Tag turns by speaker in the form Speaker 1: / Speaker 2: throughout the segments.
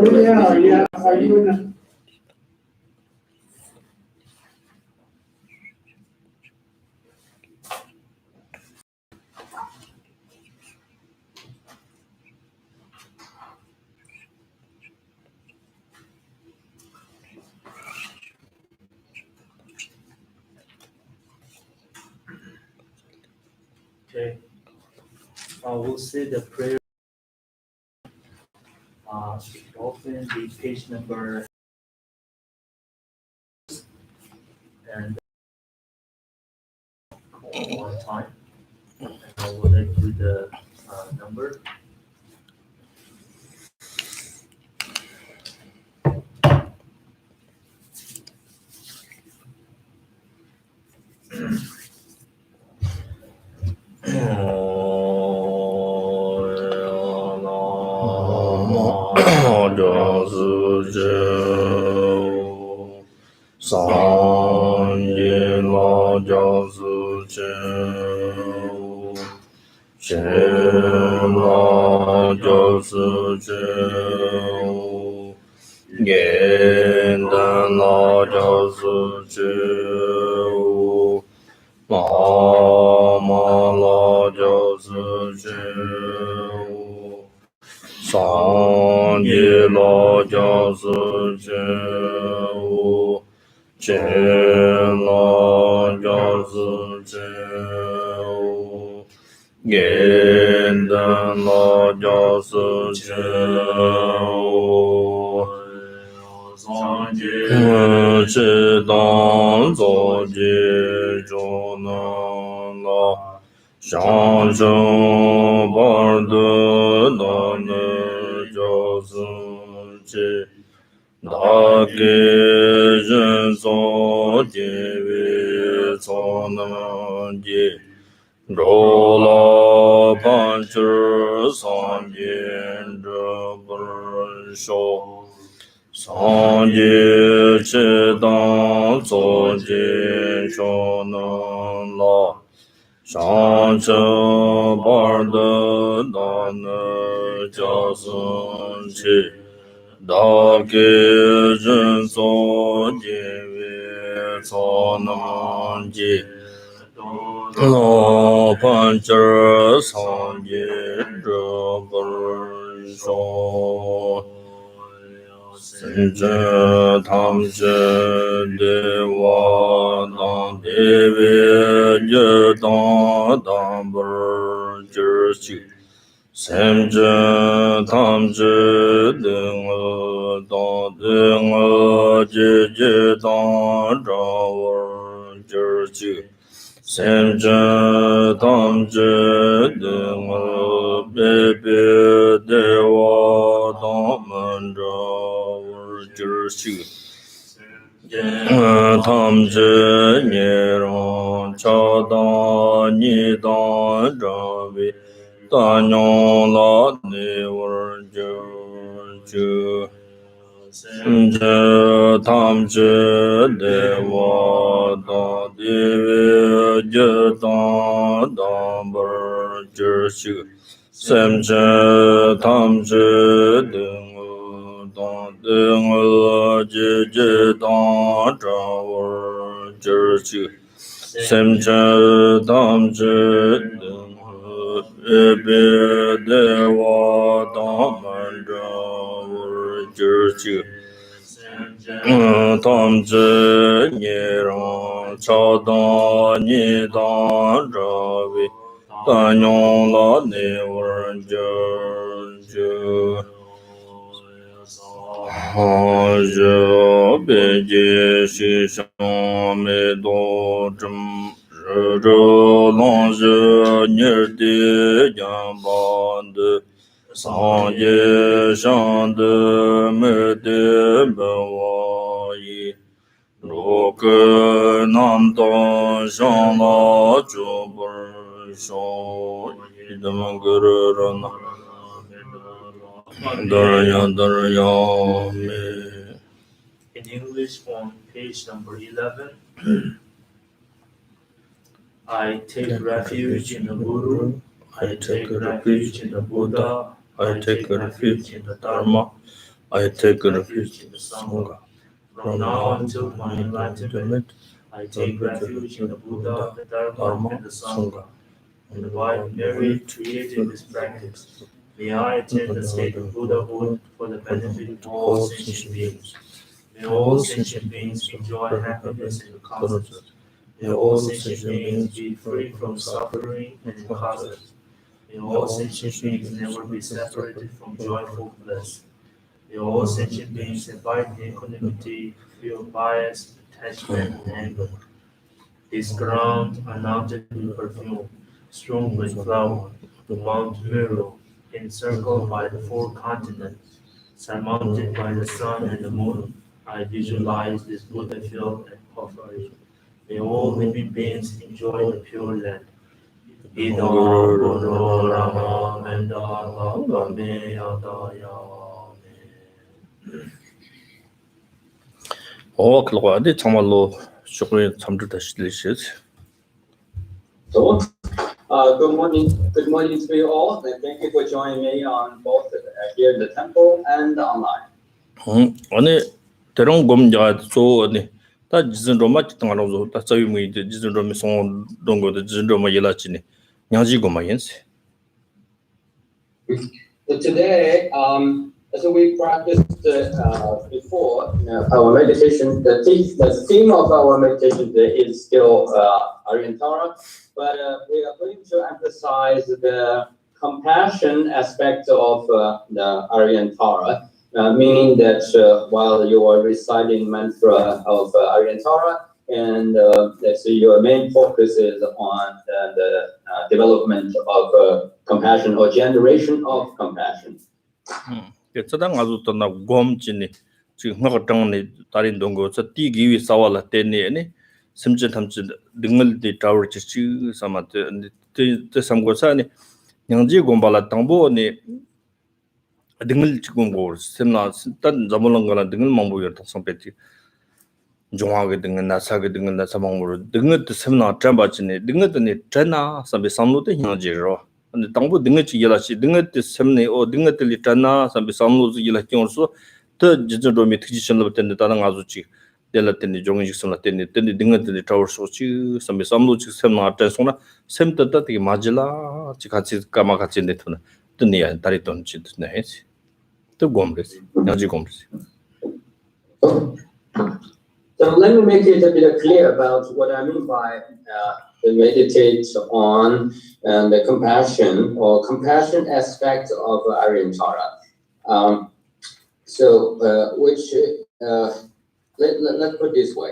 Speaker 1: Yeah, are you in
Speaker 2: Okay. We'll say the prayer. Open the page number and one time. And I will then do the number. In English on page number 11. I take refuge in the Guru. I take refuge in the Buddha. I take refuge in the Dharma.
Speaker 3: I take
Speaker 2: refuge in the Sangha. From now until my enlightenment, I take refuge in the Buddha, the Dharma, and the Sangha. And by merit created in this practice, may I attain the state of Buddhahood for the benefit of all sentient beings. May all sentient beings enjoy happiness and causes. May all sentient beings be free from suffering and causes. May all sentient beings never be separated from joyful bliss. May all sentient beings abide in equanimity, free of bias, attachment, and anger. This ground anointed with perfume, strewn with flower, Mount Meru, encircled by the four continents, surmounted by the sun and the moon, I visualize this Buddha field and offering. May all living beings enjoy the pure land. Ida Guru Rama Mendala Lame Adayame.
Speaker 3: 그러고 정말로 조금 잠들다시듯이.
Speaker 4: So, good morning to you all, and thank you for joining me on both here in the temple and online.
Speaker 3: 아니 대롱 검자 소니 다 지진 로마 땅으로 다 저유미 지진 로미 송 동거도 지진 로마 일라치니 냥지 고마yense.
Speaker 4: So today, as we practiced before, our meditation, the theme of our meditation today is still Aryantara, but we are going to emphasize the compassion aspect of the Aryantara, meaning that while you are reciting mantra of Aryantara, and that's your main focus is on the development of compassion or generation of compassion.
Speaker 3: 저당 아주 또나 곰진이 지금 뭐가 땅에 다른 동거 저 뛰기 위 싸워라 때네 심지 탐지 능을디 타워치 사마트 때 삼고사니 양지 곰발라 땅보니 능을 지금 고 sem나 딴 잡을는 거나 능을 망보여 성배티 종하게 등은 나사게 등은 나사 망보로 능을 sem나 잠바치네 능을더니 전나 삼배 삼로도 향지로 근데 당부 등을 일하시 등을 sem네 오 등을들이 전나 삼배 삼로도 일하기로서 더 지저도미 특지션로 때는 다른 아주지 델라테니 종직선라 때니 때니 등을들이 타워소치 삼배 삼로지 sem나 때송나 sem다 되게 맞을라 같이 까마 같이 내토나 뜨니야 다리 돈지 네 또 곰레스 나지 곰레스.
Speaker 4: So let me make it a bit clear about what I mean by meditate on the compassion or compassion aspect of Aryantara. Which let's put it this way.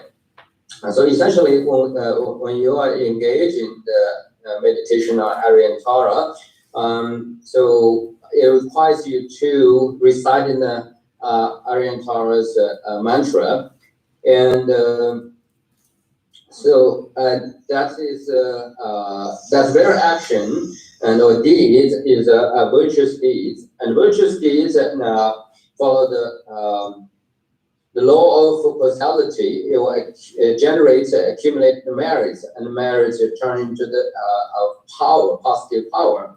Speaker 4: So essentially, when you are engaged in the meditation on Aryantara, so it requires you to recite in the Aryantara's mantra. And that is that very action and or deed is a virtuous deed, and virtuous deeds follow the law of causality. It will generate, accumulate the merits, and the merits turn into the power, positive power.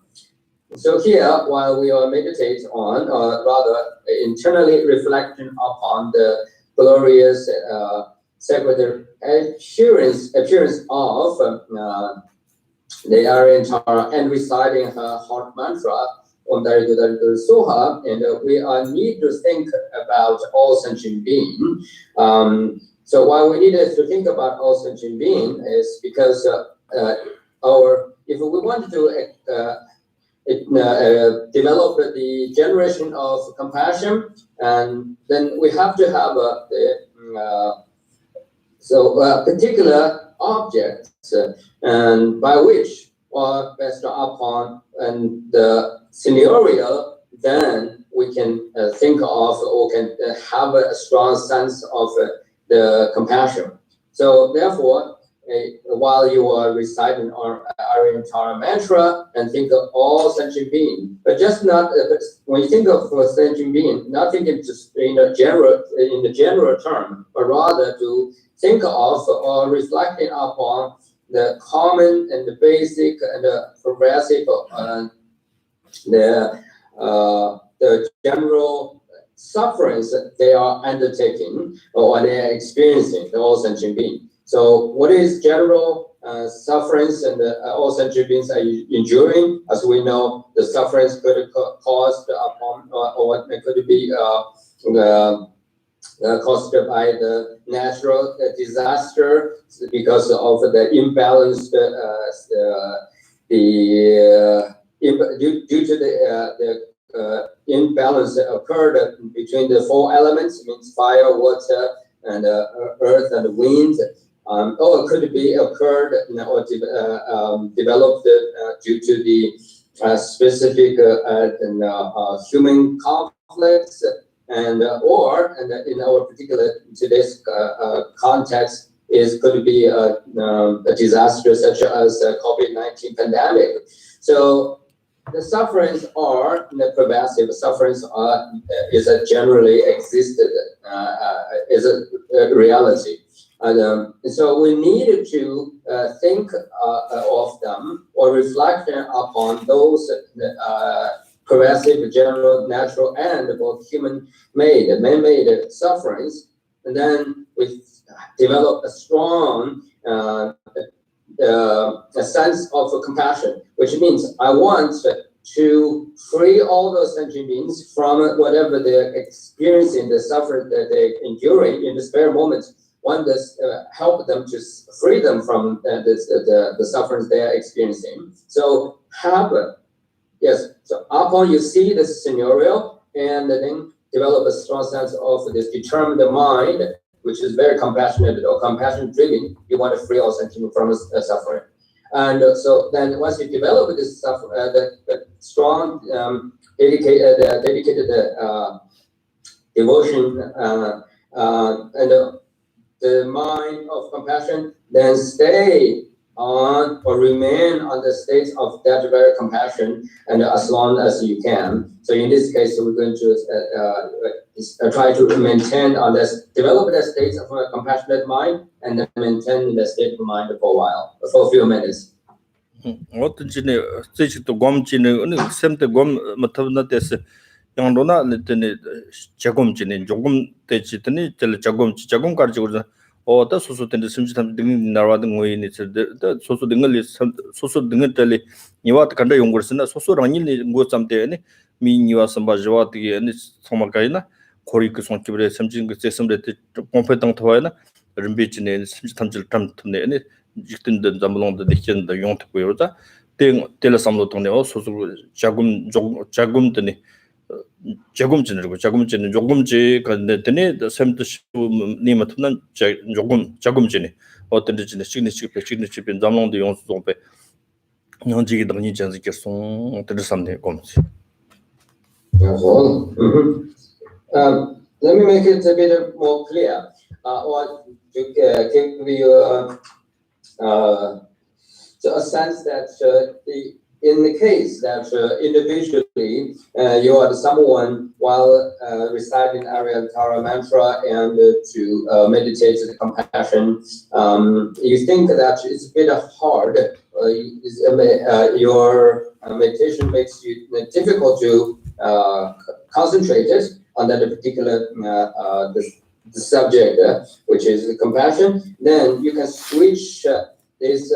Speaker 4: So here, while we are meditating on, or rather internally reflecting upon the glorious sacred appearance of the Aryantara and reciting her heart mantra Om Dari Dari Soha, and we need to think about all sentient being. So why we need to think about all sentient being is because if we want to develop the generation of compassion, and then we have to have particular objects, and by which, or based upon and the scenario, then we can think of or can have a strong sense of the compassion. So therefore, while you are reciting our Aryantara mantra and think of all sentient beings, but just not when you think of sentient being, not thinking just in the general term, but rather to think of or reflecting upon the common and the basic and the progressive, the general sufferings they are undertaking or they are experiencing, the all sentient being. So what is general sufferings and all sentient beings are enduring? As we know, the sufferings could be caused upon or it could be caused by the natural disaster because of the imbalance due to the imbalance that occurred between the four elements, means fire, water, and earth and wind. Or it could be occurred or developed due to the specific human conflicts, and or in our particular today's context could be a disaster such as COVID-19 pandemic. So the sufferings are pervasive. Sufferings is a generally existed is a reality. And so we need to think of them or reflect upon those pervasive, general, natural, and both human-made, man-made sufferings, and then we develop a strong a sense of compassion, which means I want to free all those sentient beings from whatever they're experiencing, the suffering that they're enduring in the spare moments. One does help them to free them from the sufferings they are experiencing. So yes, so upon you see this scenario and then develop a strong sense of this determined mind, which is very compassionate or compassion driven, you want to free all sentient from suffering. And so then once you develop this the strong, dedicated devotion and the mind of compassion, then stay on or remain on the state of that very compassion and as long as you can. So in this case, we're going to try to maintain on this, develop the state of a compassionate mind and then maintain the state of mind for a while, for a few minutes.
Speaker 3: 어떤지네 제식도 곰지네 어느 샘때 곰 못하나 됐어. 양로나 내때네 자곰지네 조금 되지더니 절 자곰지 자곰 가지고 어다 소소된데 심지탐 등 나와든 거이니 저 소소 등을 소소 등을 달리 니와 간다 용거스나 소소랑이 뭐 잠때니 미니와 선바지와티게 아니 소마가이나 고리크 손키브레 심진 그 제스음레 컴페탕 타와이나 림비치네 심지탐질 탐네 아니 직든든 잠블롱데 데켄다 용트고요자 땡 텔레삼로 통네 소소 자금드니 자금진으로 자금진은 조금지 간데더니 샘트시 니마트는 조금 자금진이 어떤지 시그니처 빈 잠롱도 용수 좀배 영지기 등이 전지께서 들으삼네 검지.
Speaker 4: Let me make it a bit more clear, or to give you a sense that in the case that individually you are someone while reciting Aryantara mantra and to meditate the compassion, you think that it's a bit hard. Your meditation makes you difficult to concentrate it on that particular the subject, which is compassion. Then you can switch this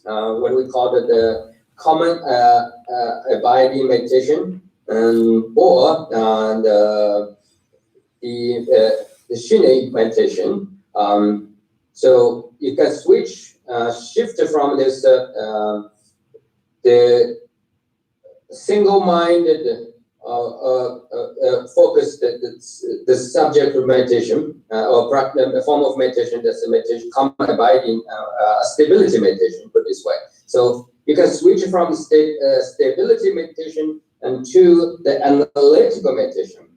Speaker 4: what we call the common abiding meditation, or the Shine meditation. So you can shift from this the single-minded focus, the subject of meditation, or a form of meditation that's a meditation, common abiding stability meditation, put this way. So you can switch from stability meditation and to the analytical meditation,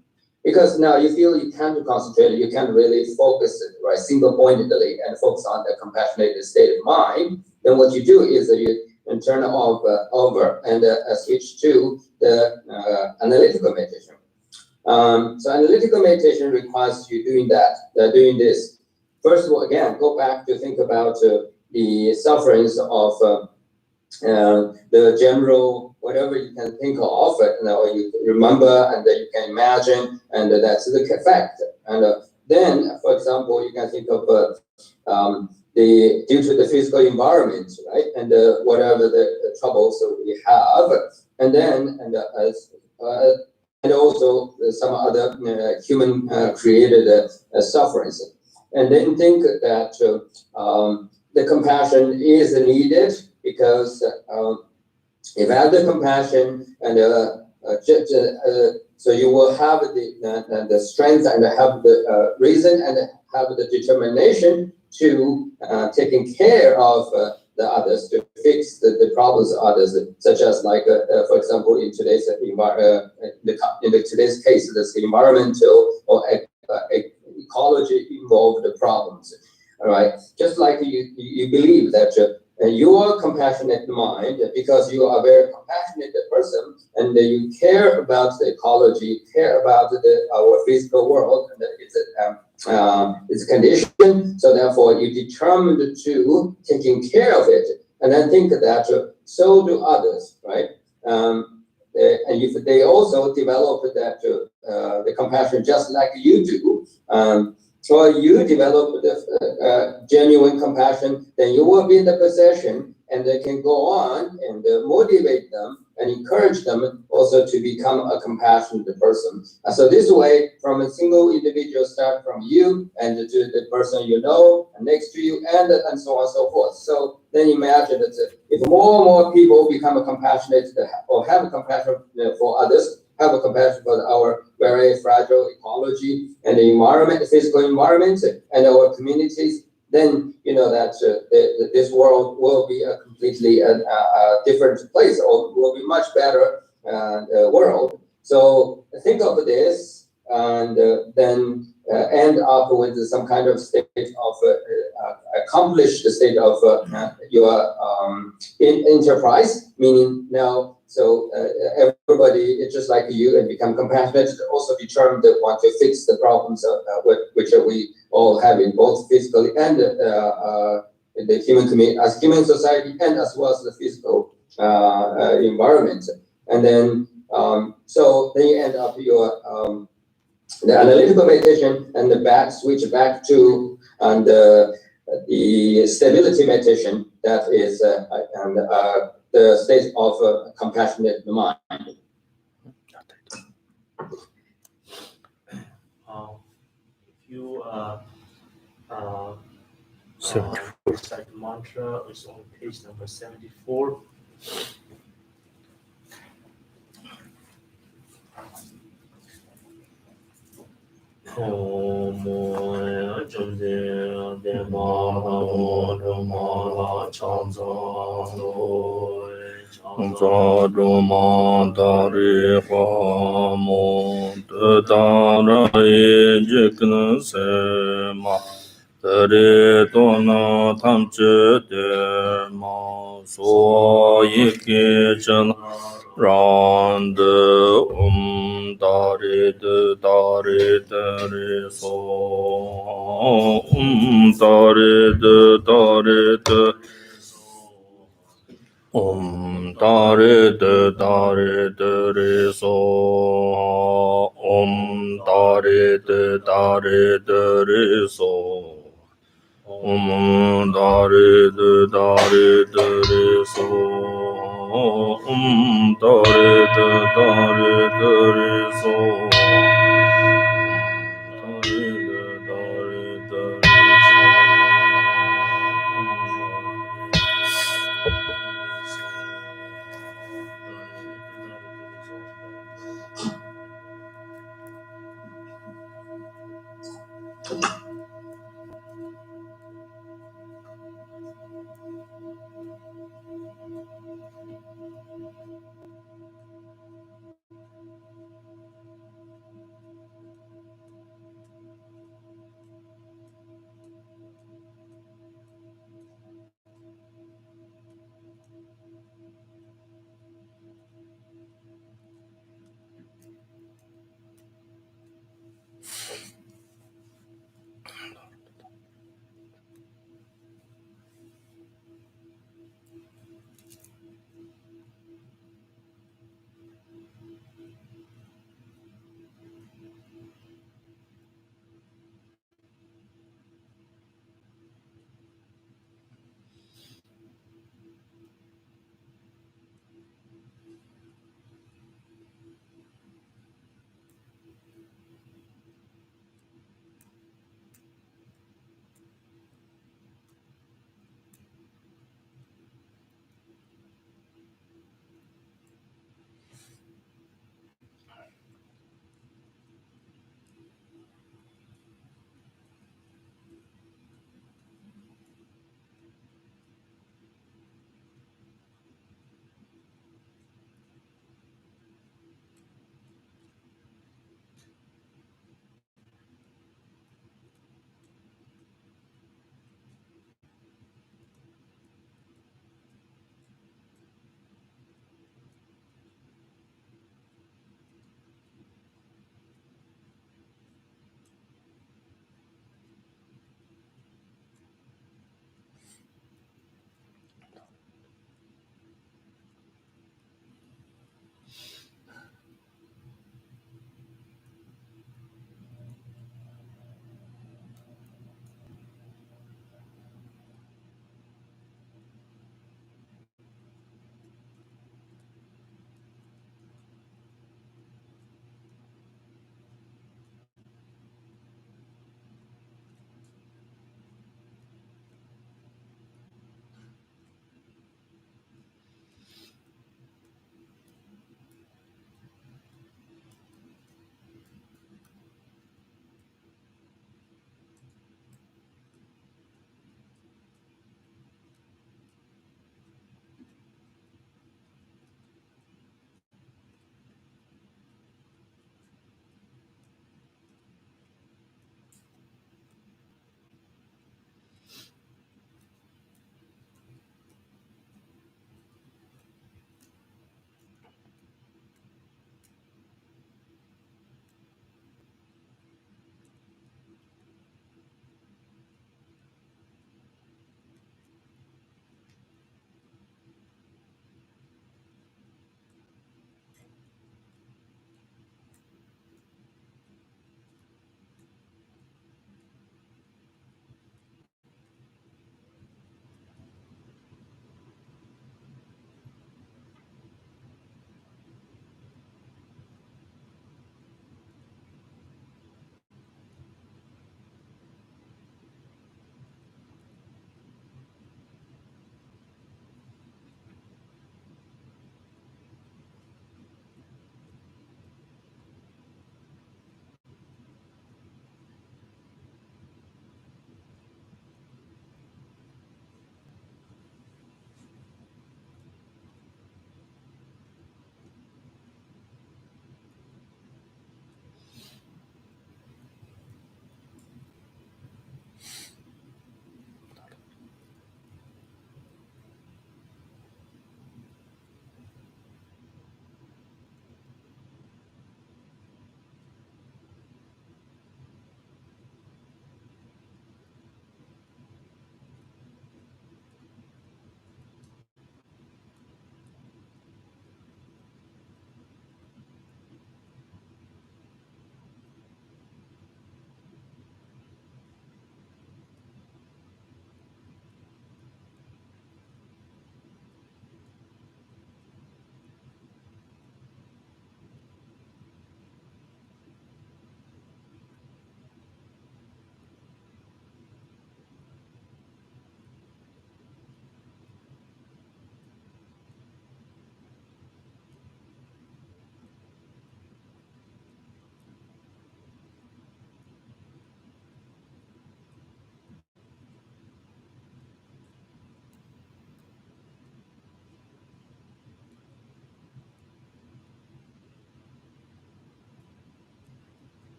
Speaker 4: because now you feel you can't concentrate, you can't really focus right single-pointedly and focus on the compassionate state of mind. Then what you do is that you turn over and switch to the analytical meditation. So analytical meditation requires you doing this. First of all, again, go back to think about the sufferings of the general, whatever you can think of, you remember and you can imagine, and that's the effect. And then, for example, you can think of due to the physical environment, right, and whatever the troubles we have, and then and also some other human created sufferings, and then think that the compassion is needed because if you have the compassion and so you will have the strength and have the reason and have the determination to taking care of the others, to fix the problems of others, such as like for example in today's today's case, this environmental or ecology involved problems. All right, just like you believe that your compassionate mind, because you are a very compassionate person, and you care about the ecology, care about our physical world and its condition. So therefore, you determined to taking care of it, and I think that so do others, right? And if they also develop that the compassion just like you do. So you develop the genuine compassion, then you will be in the possession, and they can go on and motivate them and encourage them also to become a compassionate person. So this way, from a single individual, start from you and to the person you know and next to you, and so on and so forth. So then imagine that if more and more people become compassionate or have compassion for others, have a compassion for our very fragile ecology and the environment, the physical environment, and our communities, then you know that this world will be a completely different place, or will be much better world. So think of this, and then end up with some kind of state of accomplished state of your enterprise, meaning now. So everybody, it's just like you, and become compassionate, also determined to want to fix the problems which we all have in both physically and in the human community, as human society, and as well as the physical environment. And then, so then you end up your the analytical meditation, and switch back to the stability meditation. That is the state of compassionate mind.
Speaker 2: If you recite the mantra, it's on page number 74.
Speaker 3: Tare tona tamche de ma so yeke chan rand dare de dare so dare de dare de dare de re so dare de re so dare de re so dare de re so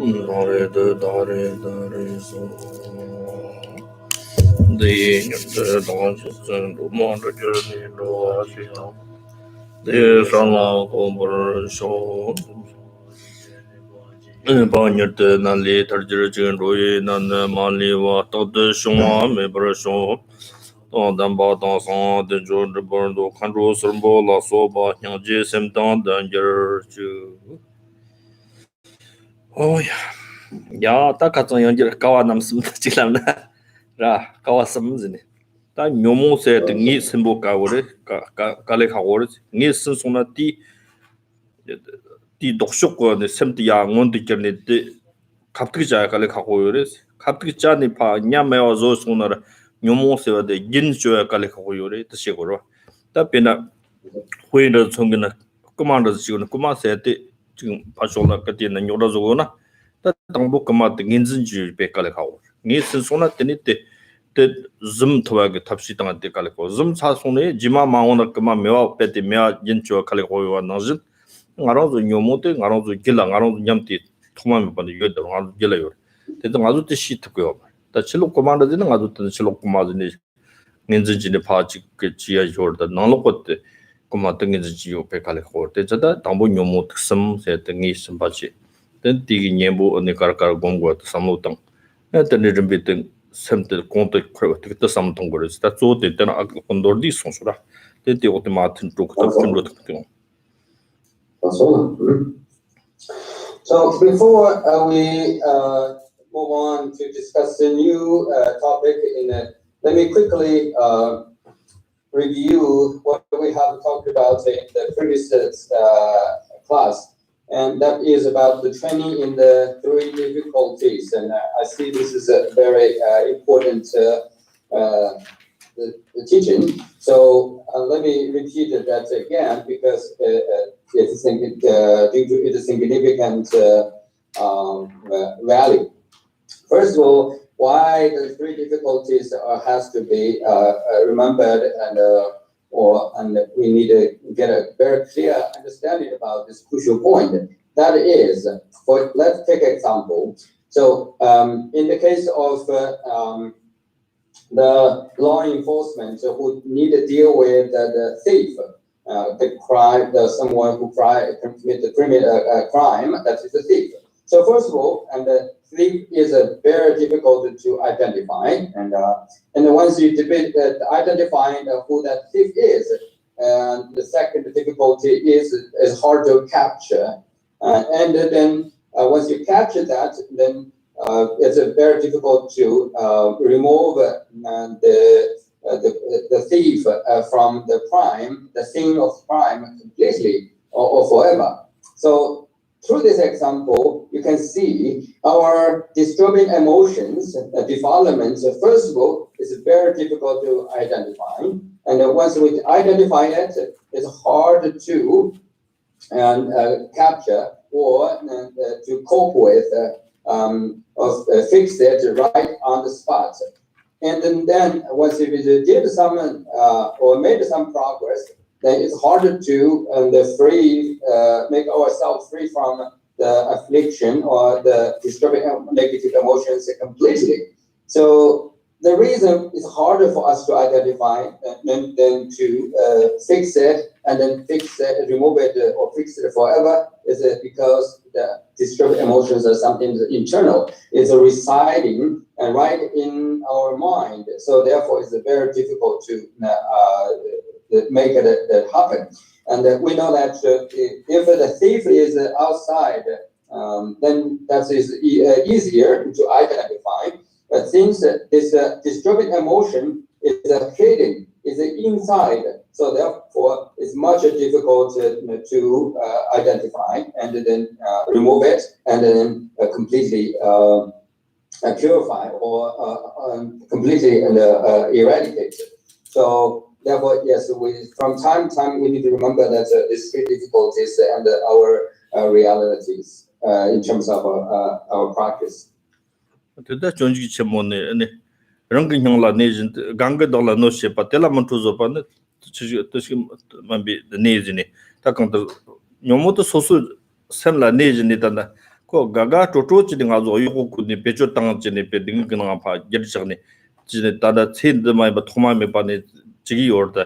Speaker 3: Dare de dare dare so. De dance do monde journey do asino. De sala kombar so. Banyat nan le tarjir jin roye nan mali wa tod shoma me bra so. Dan ba dan san de jo de bon do khandro serbo la so ba hyang je sem dan dan jer chu. Oh ya ta ka chang yang jer kawa nam sim chi lam na ra kawa sam zini ta nyomo se de ngi simbo ka wore ka le kha wore ngi sin sona ti dokshok ko ne sem ti ya ngon ti ker ne de kaptik ja ka le kha ko yore kaptik cha ni pa nya me wa zo sona ra nyomo se wa de gin jo ya ka le kha ko yore ta she ko ro ta pe na hui de chong na commander ji na kuma se te 지금 파쇼나 그때는 요라조나 당복 그마트 인진지 백깔에 가고 니스 소나 때니때 때 좀토하게 탑시 당한테 갈고 좀 사손에 지마 마오나 그마 메와 빼때 메아 인초 갈고 와 나진 나로도 뇨모테 나로도 길라 나로도 냠티 토마메 반데 요더 나로 길라요 대도 아주 뜻이 듣고요 다 칠록 코만드는 아주 뜻 칠록 코마드니 인진지네 파지 그 지야 요르다 나로코테 kuma tengi ji yo pe kale khor te jada tambo nyomo tsam se tengi sambachi ten ti gi nyembo ne kar gongwa ta samu tang ta ne rimbe ten semte konte khro te ta sam tong gor sta zo te ten ak kondor di son sura te te ote ma tin tuk ta tin rot tung
Speaker 4: So before we move on to discuss the new topic let me quickly review what we have talked about in the previous class, and that is about the training in the 3 difficulties. And I see this is a very important the teaching. So let me repeat that again because it's due to its significant value. First of all, why the 3 difficulties has to be remembered and we need to get a very clear understanding about this crucial point. That is, let's take an example. So in the case of the law enforcement who need to deal with the thief, someone who commit a crime, that is a thief. So first of all, and the thief is very difficult to identify, and once you identify who that thief is, and the second difficulty is hard to capture, and then once you capture that, then it's very difficult to remove the thief from the scene of crime completely or forever. So through this example, you can see our disturbing emotions, developments. First of all, it's very difficult to identify, and once we identify it, it's hard to capture or to cope with, or fix it right on the spot. And then once we did some or made some progress, then it's harder to make ourselves free from the affliction or the disturbing negative emotions completely. So the reason it's harder for us to identify than to fix it and then remove it or fix it forever is because the disturbed emotions are something internal. It's residing right in our mind. So therefore, it's very difficult to make it happen. And we know that if the thief is outside, then that is easier to identify. But since this disturbing emotion is hidden, is inside, so therefore it's much difficult to identify and then remove it and then completely purify or completely eradicate it. So therefore, yes, from time to time we need to remember that these 3 difficulties and our realities in terms of our practice.
Speaker 3: Teta chonji chemone ne rang hyang la ne jin gang ga la no she pa tela man tu zo pa ne chi man bi ne jin ne ta kang ta nyomo to so su sem la ne jin ne ta na 그 가가 토토치딩 아주 요고군이 배조 땅진이 배딩 그나 파 gerchni 지네 다다 쳔드마이 바 토마메 바네 지기 요르다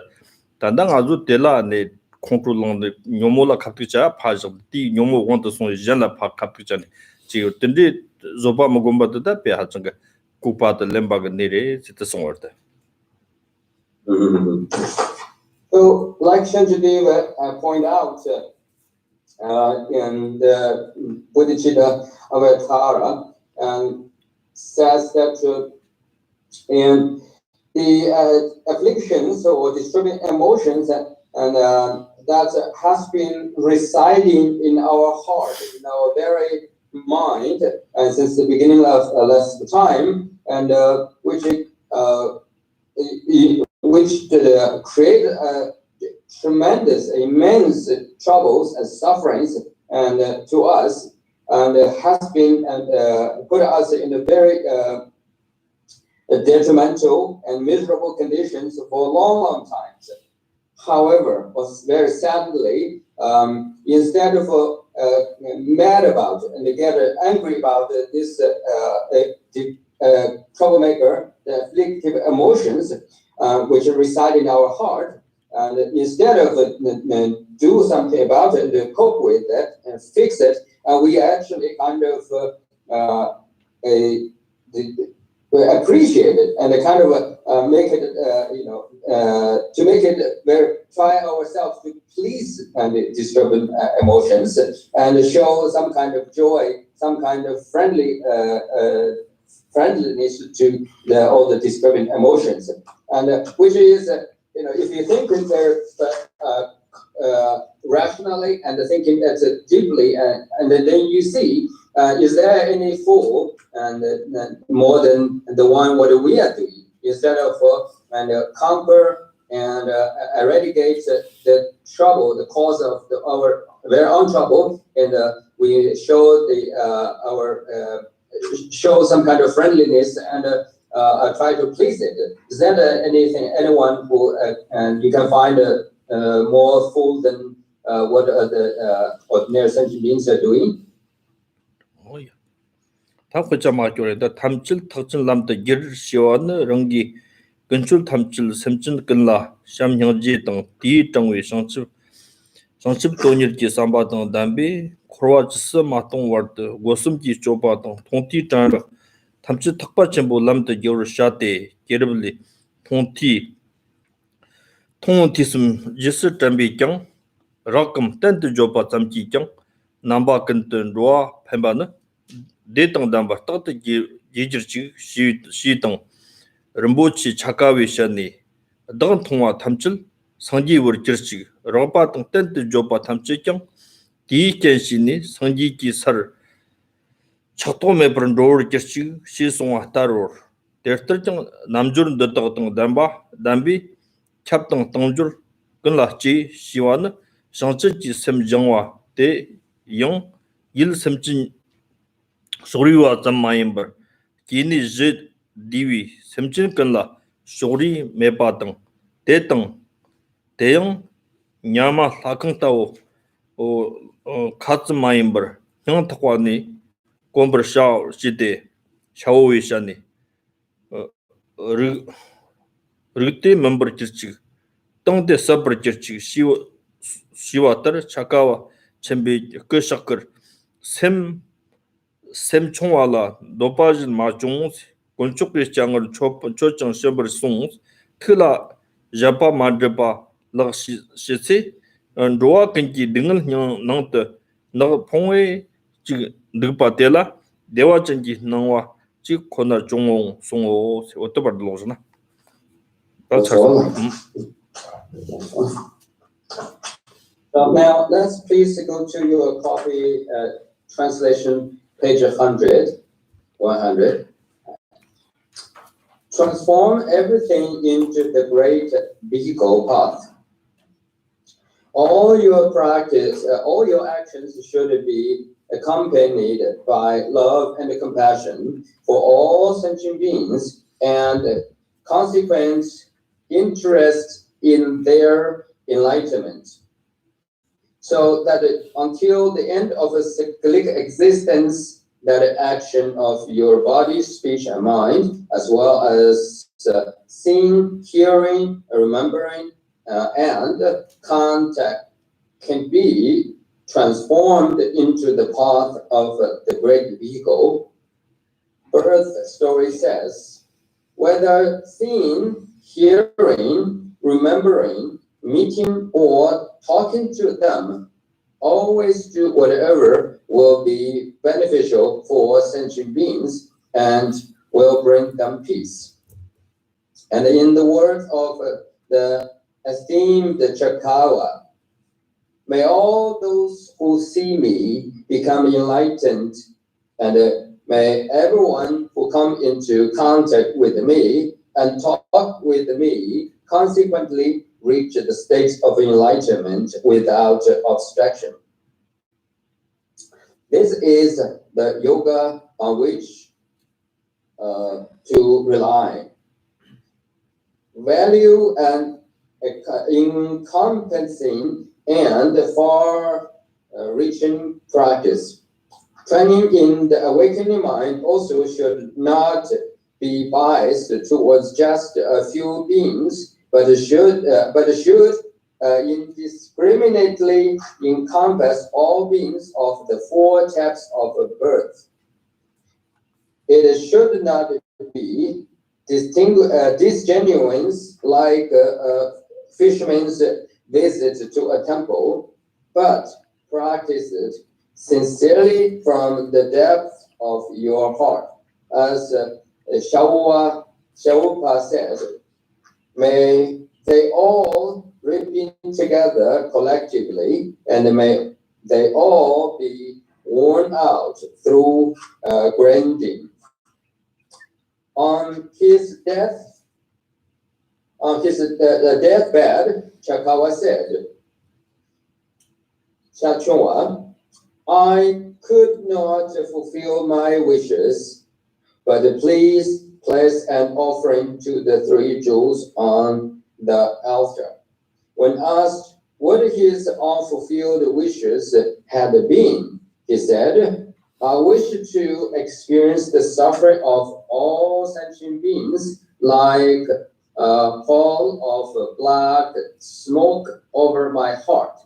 Speaker 3: 단당 아주 텔라네 컨트롤런데 뇨모라 카피자 파죠 디 뇨모 원도 송 젤라 파 카피자네 지 뜬디 조바 모곰바다 페 하정가 쿠파드 렘바가 네레 지트송 워다
Speaker 4: So, like Shanjadeva point out in the Bodhicitta Avatara, says that in the afflictions or disturbing emotions and that has been residing in our heart, in our very mind, and since the beginning of less time, and which create tremendous, immense troubles and sufferings and to us, and has been put us in a very detrimental and miserable conditions for a long time. However, was very sadly, instead of mad about it and get angry about this troublemaker, the afflictive emotions which reside in our heart, and instead of do something about it and cope with it and fix it, we actually kind of appreciate it and kind of make it, to make it try ourselves to please and disturbing emotions and show some kind of joy, some kind of friendliness to all the disturbing emotions, and which is, if you think rationally and thinking deeply, and then you see, is there any fool and more than the one what we are doing? Instead of conquer and eradicate the trouble, the cause of our very own trouble, and we show show some kind of friendliness and try to please it. Is there anyone who and you can find more fool than what the ordinary sentient beings are doing?
Speaker 3: Oh yeah. 타고자마교래다 탐질 탁질 남다 기르시와는 랑기 근출 탐질 샘진 근라 샴형지 등 디정위 상습 돈일지 삼바 등 담비 코르와지스 마동 워드 고슴지 조바 등 통티 장 탐질 탁바 전부 남다 기르샤데 게르블리 통티스음 지스 담비경 rakam tent jopa chamchi kyang namba kanten roa phambana de tang dam ba ta gi jir chi shi tang rambochi chakawi shani dang thongwa thamchil sangji wor jirchi ropa tang tent jopa thamchi kyang di ken shi ni sangji ki sar chato me bran ror jirchi shi songwa taror dertar chang namjur de tang dambi chap tang tangjur kunla chi shiwan 상처지 semjangwa de yung il semjin soriwa zammayimbar kini je diwi semjin kanla sori mebatang de tang deyang nyama lakang tawo o khatmayimbar yang takwani kombar shao jide shawi shani rite member jirchi tangde sabr jirchi 시와터 차카와 쳔비 끄샤커 셈 총와라 노파진 마종 곤쪽의 장을 초정 셈버 송 틀라 자파 마드바 럭시시 로아 끈기 등을 낭트 너 봉의 지 늑바텔라 대화전기 너와 지 코나 종옹 송오 어떠바르로스나
Speaker 4: Now, let's please go to your copy translation, page 100. Transform everything into the great vehicle path. All your practice, all your actions should be accompanied by love and compassion for all sentient beings and consequent interest in their enlightenment. So that until the end of a cyclic existence, that action of your body, speech, and mind, as well as seeing, hearing, remembering, and contact can be transformed into the path of the great vehicle. Birth story says, whether seeing, hearing, remembering, meeting, or talking to them, always do whatever will be beneficial for sentient beings and will bring them peace. And in the words of the esteemed Chakawa, may all those who see me become enlightened, and may everyone who come into contact with me and talk with me consequently reach the state of enlightenment without obstruction. This is the yoga on which to rely. Value and encompassing and far-reaching practice. Training in the awakening mind also should not be biased towards just a few beings, but should indiscriminately encompass all beings of the four types of birth. It should not be disgenuine like fishermen's visit to a temple, but practice it sincerely from the depth of your heart. As Shavupa said, may they all remain together collectively, and may they all be worn out through grinding. On his deathbed, Chakawa said, Chachua, I could not fulfill my wishes, but please place an offering to the 3 jewels on the altar. When asked what his unfulfilled wishes had been, he said, I wish to experience the suffering of all sentient beings like a pall of black smoke over my heart,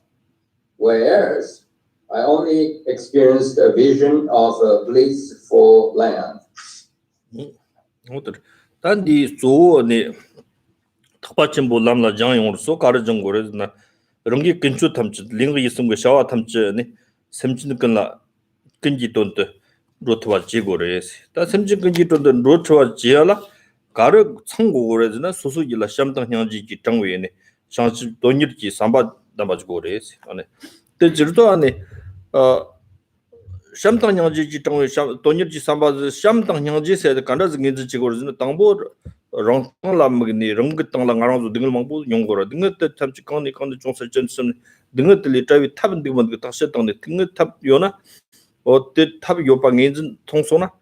Speaker 4: whereas I only experienced a vision of a blissful land.
Speaker 3: 단디 조네 탁바침보 람라 장용으로서 가르정 거래나 런기 근처 탐지 링이 있음 거 샤와 탐지네 샘진 근라 근지 돈도 로트와 지고래스 다 샘진 근지 돈도 로트와 지야라 가르 창고래즈나 소소기라 샴당 향지기 정외네 샹지 돈일지 삼바 담아지고래스 안에 때지도 안에 샴당 향지기 정외 돈일지 삼바 샴당 향지세의 간다즈 긴지 지고래즈나 당보 랑랑람그니 랑긋당랑 가랑도 등을 망보 용거라 등을 탐지 강니 종설전선 등을 트리 탑은 등만 그 다셨던데 등을 탑 요나 어때 탑 요방인진 통소나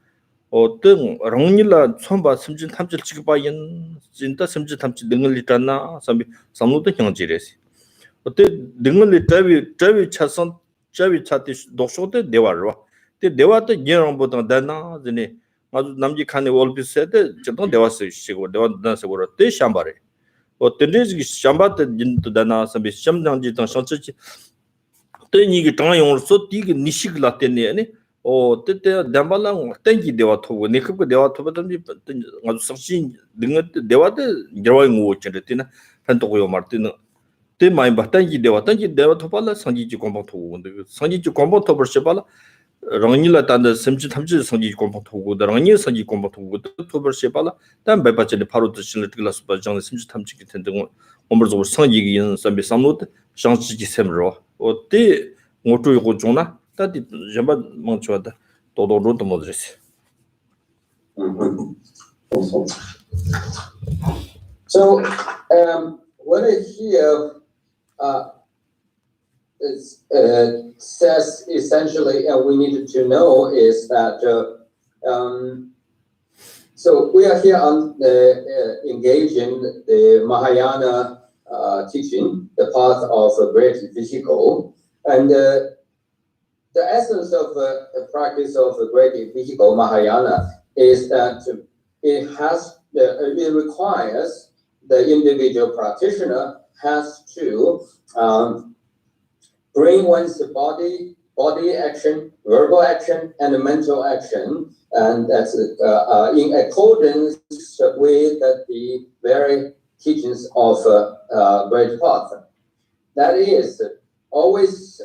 Speaker 3: 어떤 랑닐라 손바 심진 탐질 지급바인 진짜 심진 탐지 등을 있잖아 삼비 삼노도 형지레시 어때 등을 트리 차선 트리 차티 도쇼데 대화로 때 대화도 예랑보다 다나 전에 아주 남지 칸에 월비세데 저도 대화스시고 대화나서고 때 샴바레 어떤지 샴바데 진도 다나 삼비 샴장지 당 상처지 때니기 당용으로서 디기 니식라 때네 때때 담발랑 땡기 대화 토고 네크고 대화 토바든지 아주 상신 등의 대화데 저와인 거 어쩌르티나 판토고요 마르티나 때 많이 바탕기 대화 토발라 상지지 공방 토고 근데 상지지 공방 토벌 셔발라 랑닐라 단데 샘지 탐지 상지 공방 토고 랑니 상지 공방 토고 토벌 셔발라 단 배바체네 바로 드실을 글라스 바장 샘지 탐지 텐데 엄버서 상지기 인 삼비 삼노트 상지지 샘로 어때 모토이고 존나 다디 잠바 망초다 도도로도 모드레스
Speaker 4: So what I hear says essentially we need to know is that so we are here on engaging the Mahayana teaching, the path of a great vehicle. And the essence of the practice of the great vehicle Mahayana is that it requires the individual practitioner has to bring one's body action, verbal action, and mental action, and that's in accordance with the very teachings of Great Path. That is, always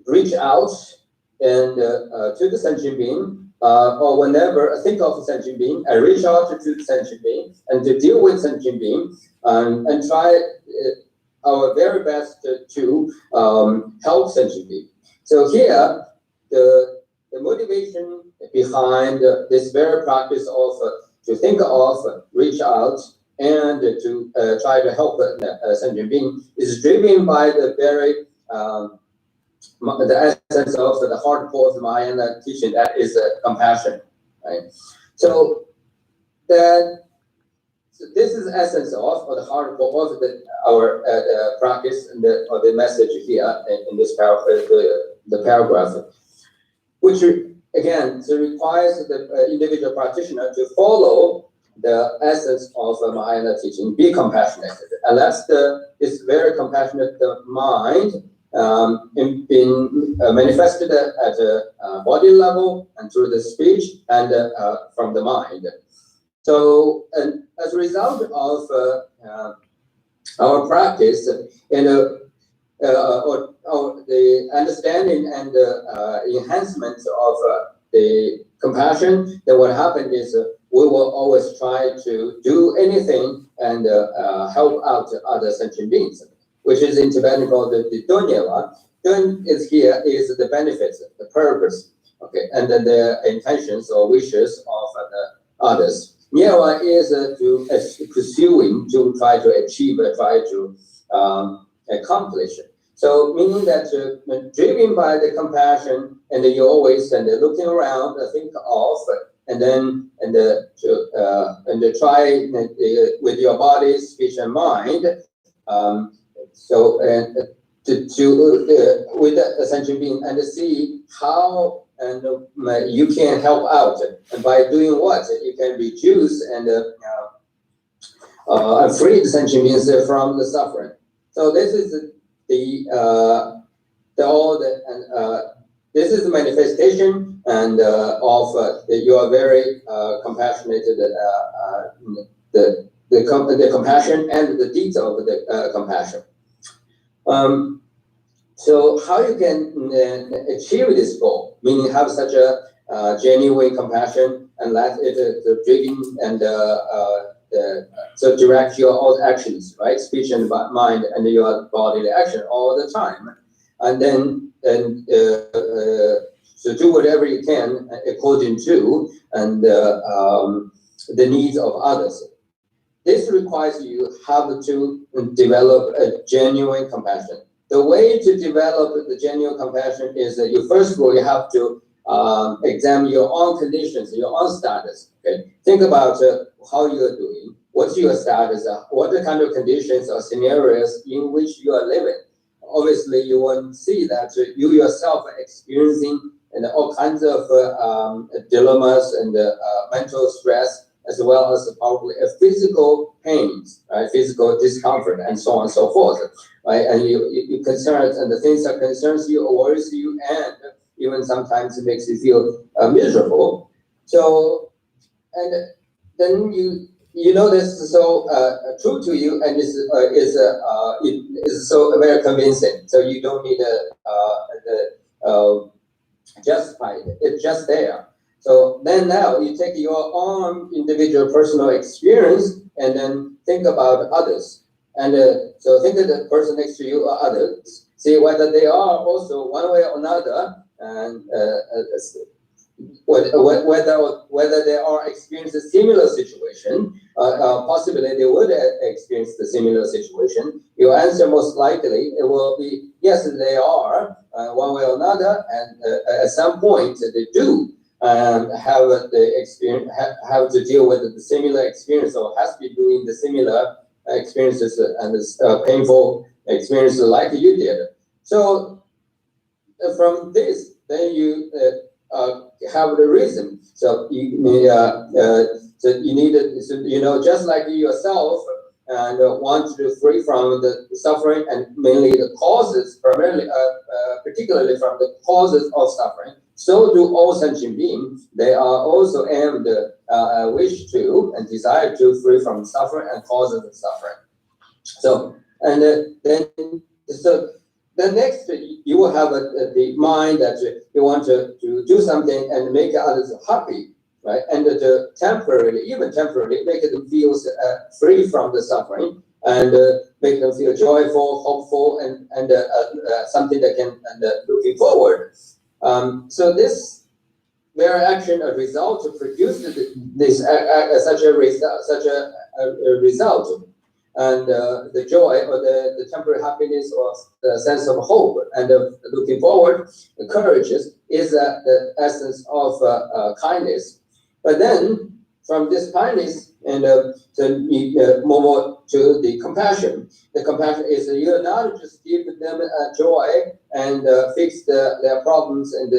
Speaker 4: reach out and to the sentient being, or whenever think of sentient being, and reach out to the sentient being and to deal with sentient being, and try our very best to help sentient being. So here, the motivation behind this very practice of to think of, reach out, and to try to help a sentient being is driven by the very the essence of the hardcore of Mahayana teaching, that is compassion, right? So this is the essence of the hardcore of our practice and the message here in this the paragraph, which again requires the individual practitioner to follow the essence of Mahayana teaching, be compassionate, and that's this very compassionate mind been manifested at a body level and through the speech and from the mind. So, and as a result of our practice and the understanding and enhancement of the compassion, then what happened is we will always try to do anything and help out other sentient beings, which is in Tibetan called the Dunyeva. Dun is here is the benefits, the purpose, okay, and then the intentions or wishes of the others. Nyeva is pursuing, to try to achieve, try to accomplish. So meaning that driven by the compassion, and you always looking around, think of, and then try with your body, speech, and mind. So with the sentient being and see how you can help out, and by doing what you can reduce and free the sentient beings from the suffering. So this is this is the manifestation and of your very compassionate the compassion and the deeds of the compassion. So how you can achieve this goal, meaning have such a genuine compassion and let it driven and so direct your all actions, right? Speech and mind and your bodily action all the time, and then so do whatever you can according to and the needs of others. This requires you have to develop a genuine compassion. The way to develop the genuine compassion is that you first of all you have to examine your own conditions, your own status. Okay, think about how you are doing. What's your status? What the kind of conditions or scenarios in which you are living? Obviously, you will see that you yourself are experiencing and all kinds of dilemmas and mental stress, as well as probably physical pains, right? Physical discomfort, and so on and so forth, right? And you concerns and the things that concerns you or worries you, and even sometimes it makes you feel miserable. So, and then you know this is so true to you, and it is so very convincing. So you don't need justify it. It's just there. So then now you take your own individual personal experience and then think about others. And so think of the person next to you or others, see whether they are also one way or another, and whether they are experiencing a similar situation, possibly they would experience the similar situation. Your answer most likely it will be yes, they are one way or another, and at some point they do have the experience, have to deal with the similar experience, or has to be doing the similar experiences and painful experiences like you did. So from this, then you have the reason. So you need it. So, just like yourself, and want to free from the suffering and mainly the causes, primarily, particularly from the causes of suffering. So do all sentient beings. They are also aimed, wish to and desire to free from suffering and causes of suffering. So the next, you will have the mind that you want to do something and make others happy, right? And even temporarily, make them feel free from the suffering and make them feel joyful, hopeful, and something that can looking forward. So this very action, a result to produce such a result. And the joy or the temporary happiness or the sense of hope and looking forward, encourages is the essence of kindness. But then from this kindness and move on to the compassion. The compassion is you not just give them joy and fix their problems and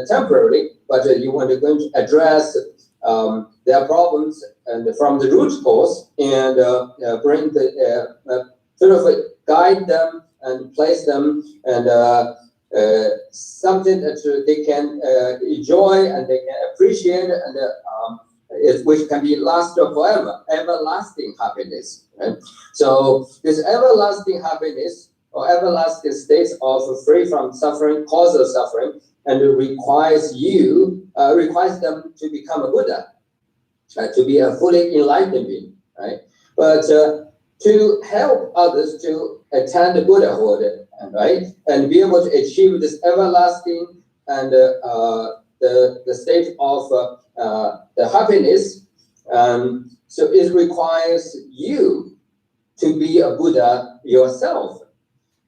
Speaker 4: temporarily, but you want to go to address their problems and from the root cause and bring the sort of guide them and place them and something that they can enjoy and they can appreciate and which can be last forever, everlasting happiness. Right? So this everlasting happiness or everlasting state of free from suffering, cause of suffering, and it requires them to become a Buddha, to be a fully enlightened being, right? But to help others to attain the Buddhahood, right, and be able to achieve this everlasting and the state of the happiness, so it requires you to be a Buddha yourself,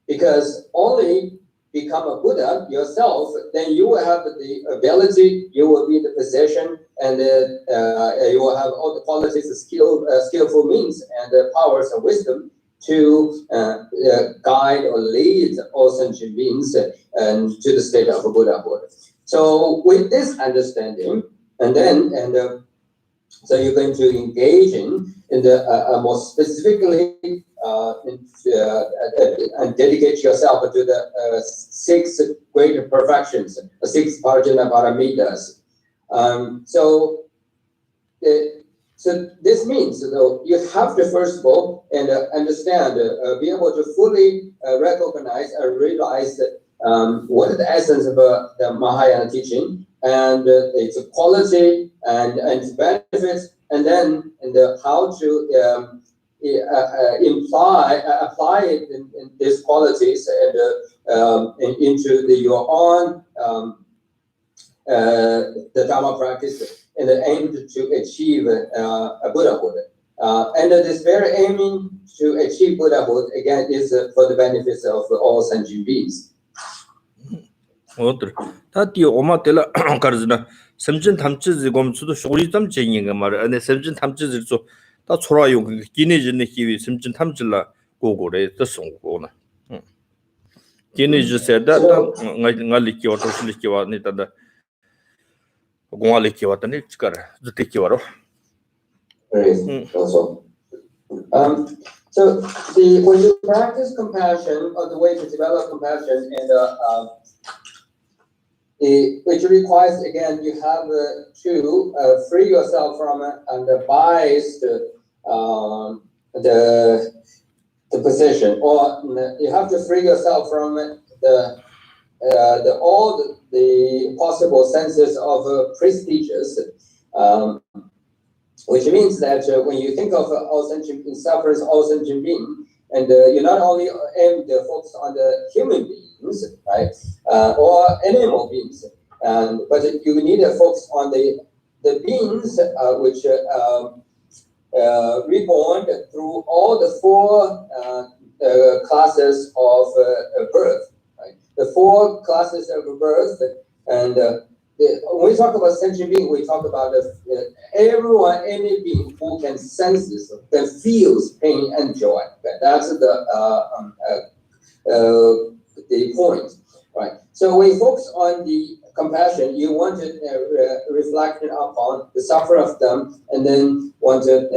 Speaker 4: because only become a Buddha yourself, then you will have the ability, you will be in the position, and you will have all the qualities, skillful means, and powers and wisdom to guide or lead all sentient beings and to the state of Buddhahood. So with this understanding, so you're going to engage in the more specifically and dedicate yourself to the 6 great perfections, the 6 Parajana Paramitas. So this means you have to first of all and understand, be able to fully recognize and realize what is the essence of the Mahayana teaching and its quality and its benefits, and then how to apply it in these qualities and into your own the Dharma practice and aim to achieve a Buddhahood. And this very aiming to achieve Buddhahood again is for the benefits of all sentient beings.
Speaker 3: 어들 다디 오마텔라 가르즈나 섬진 탐치지 검수도 쇼리점 쟁인가 말 안에 섬진 탐치지도 다 초라요 기내진의 기위 섬진 탐질라 고고래 뜻송고나 기내지세다 ngaliki wato siliki wa ni tada gongaliki watani chikara zutiki waro
Speaker 4: Also. So when you practice compassion, or the way to develop compassion, and which requires again you have to free yourself from and bias the position, or you have to free yourself from all the possible senses of prestiges. Which means that when you think of all sentient beings, sufferers, all sentient beings, and you not only aim to focus on the human beings, right, or animal beings, but you need to focus on the beings which reborn through all the 4 classes of birth, right? The 4 classes of birth, and when we talk about sentient being, we talk about everyone, any being who can sense this, can feel pain and joy. Okay? That's the the point, right? So when you focus on the compassion, you want to reflect upon the suffering of them, and then want to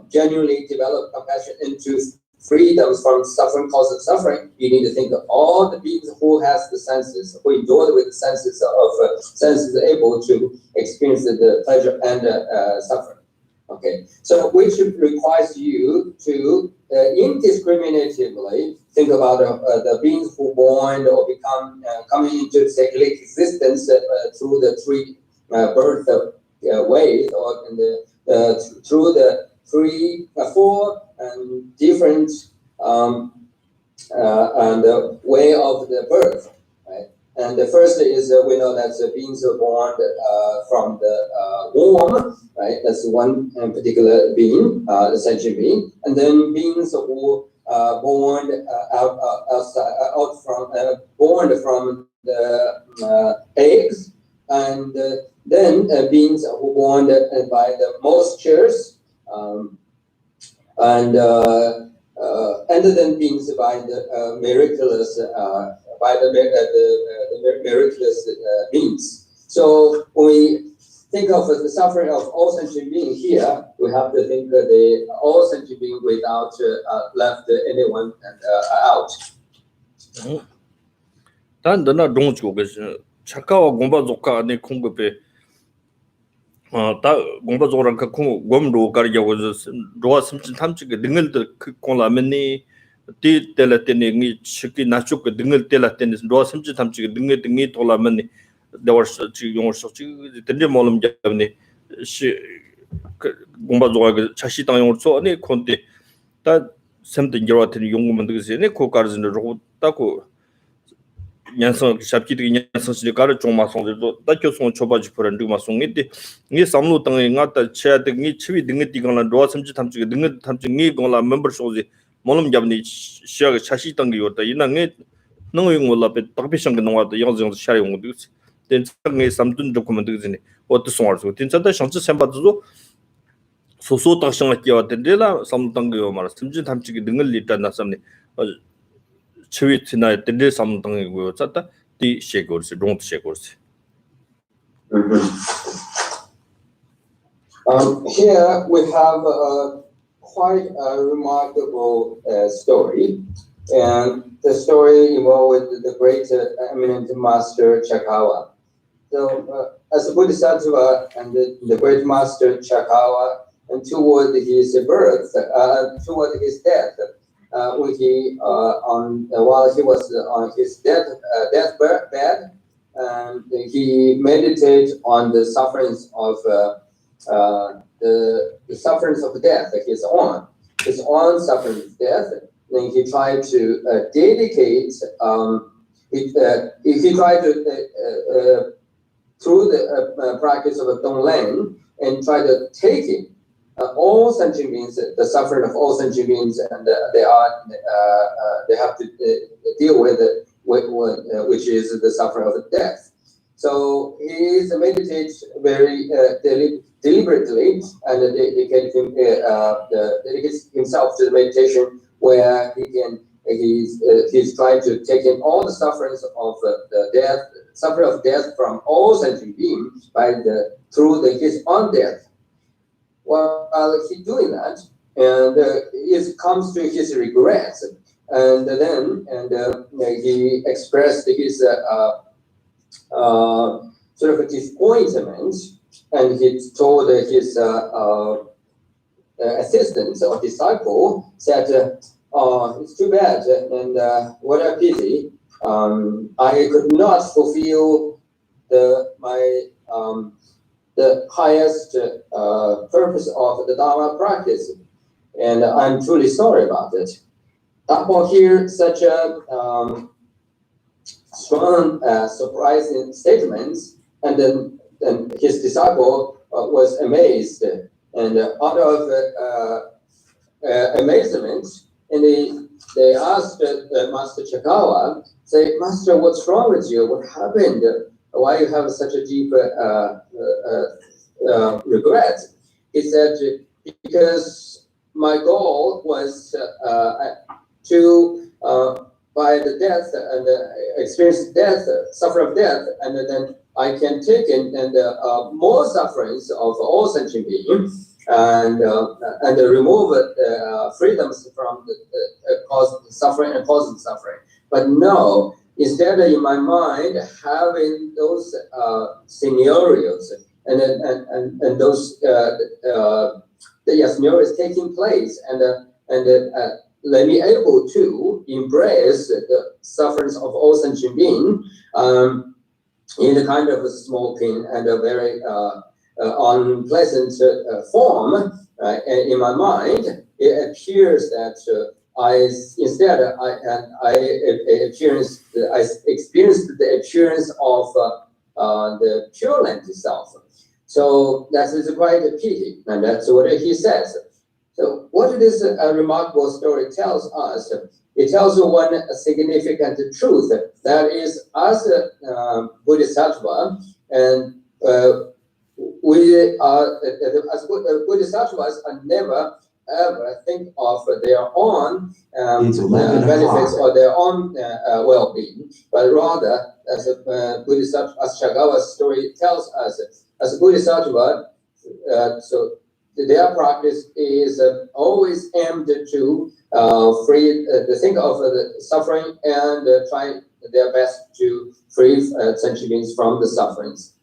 Speaker 4: genuinely develop compassion into freedom from suffering, cause of suffering. You need to think of all the beings who has the senses, who enjoy with the senses of senses able to experience the pleasure and suffering. Okay, so which requires you to indiscriminatively think about the beings who born or become coming into cyclic existence through the three birth ways, or through the four different and way of the birth, right? And the first is we know that the beings are born from the womb, right? That's one particular being, the sentient being, and then beings who born from the eggs, and then beings who born by the moistures, and then beings by the miraculous miraculous beings. So when we think of the suffering of all sentient beings here, we have to think that all sentient beings without left anyone out.
Speaker 3: 단 너나 동주고 그 착가와 공부 조카 안에 공급에 다 공부 조랑 그 공부로 가려고 로아 심진 탐지게 능을들 그 공라면이 티 텔라테니 니 치기 나축 그 능을 텔라테니 로아 심진 탐지게 능이 돌라면이 there 지 용어서 지 된데 몰음 잡네 시 공부 조가 그 자시 당용을 쏘니 콘데 다 샘든 여러한테 용구만 되겠네 그 가르즈는 로고 따고 냥성 샵기들이 냥성실이 가르 종마송들도 다교송 초바지 포란도 마송인데 이 삼로 땅에 나타 쳐야되니 치위 등에 뛰거나 로아 섬지 탐지게 등에 탐지니 공라 멤버 소지 몰음 잡니 시야가 차시 땅이 왔다 이낭에 능용 몰라베 딱비상 그 나와도 영정 샤리 온 거도 된상에 삼든 도쿠멘트 그지니 어떤 송알소 된자다 상지 샘바도 소소 딱상을 끼어왔던데라 삼 땅이요 말아 섬지 탐지게 등을 리다 나삼니 치위티나 때 삼당이고 zas다 디 셰고르스 롱트 셰고르스.
Speaker 4: Here we have quite a remarkable story, and the story involved the great eminent master Chakawa. So as a Bodhisattva and the great master Chakawa, and toward his birth, toward his death, when he while he was on his deathbed, and he meditated on the sufferings of the sufferings of death, his own suffering of death. Then he tried to dedicate. He tried to through the practice of Donglen and try to take it. All sentient beings, the suffering of all sentient beings, and they have to deal with it, which is the suffering of death. So he meditates very deliberately and dedicates himself to the meditation where he's trying to take in all the sufferings of the death, suffering of death from all sentient beings through his own death. While he's doing that, and it comes to his regrets, and then he expressed his sort of disappointment, and he told his assistant or disciple, said, "Oh, it's too bad, and what a pity. I could not fulfill the highest purpose of the Dharma practice, and I'm truly sorry about it." Upon hearing such a strong, surprising statements, and then his disciple was amazed, and out of amazement, and they asked Master Chakawa, say, "Master, what's wrong with you? What happened? Why you have such a deep regret?" He said, "Because my goal was to by the death and experience death, suffer of death, and then I can take in more sufferings of all sentient beings and remove freedoms from the cause suffering and causing suffering. But no, instead in my mind having those scenarios and those scenarios taking place and let me able to embrace the sufferings of all sentient beings in a kind of a smoking and a very unpleasant form in my mind. It appears that I experienced the appearance of the Pure Land itself. So that is quite a pity, and that's what he says. So what this remarkable story tells us, it tells one significant truth, that is, as Bodhisattva, and we are, as Bodhisattvas are never ever think of their own benefits or their own well-being, but rather, as Bodhisattva, as Shagawa's story tells us, as Bodhisattva, so their practice is always aimed to free, think of the suffering and try their best to free sentient beings from the sufferings.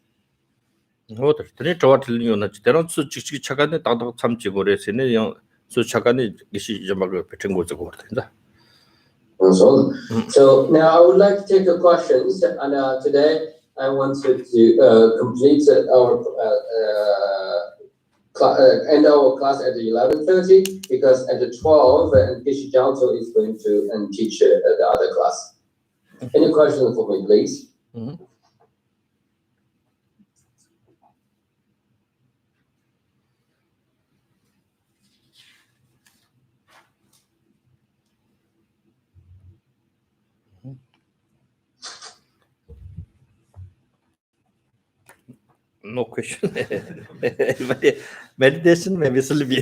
Speaker 3: What the total unit, there are two chagani, some chigores, so chagani is Jamago Petingo.
Speaker 4: So now I would like to take your questions, and today I wanted to complete our end our class at 11:30 because at 12 and Kishi Jiangzhou is going to teach the other class. Any questions for me, please?
Speaker 3: No question. Meditation maybe still be.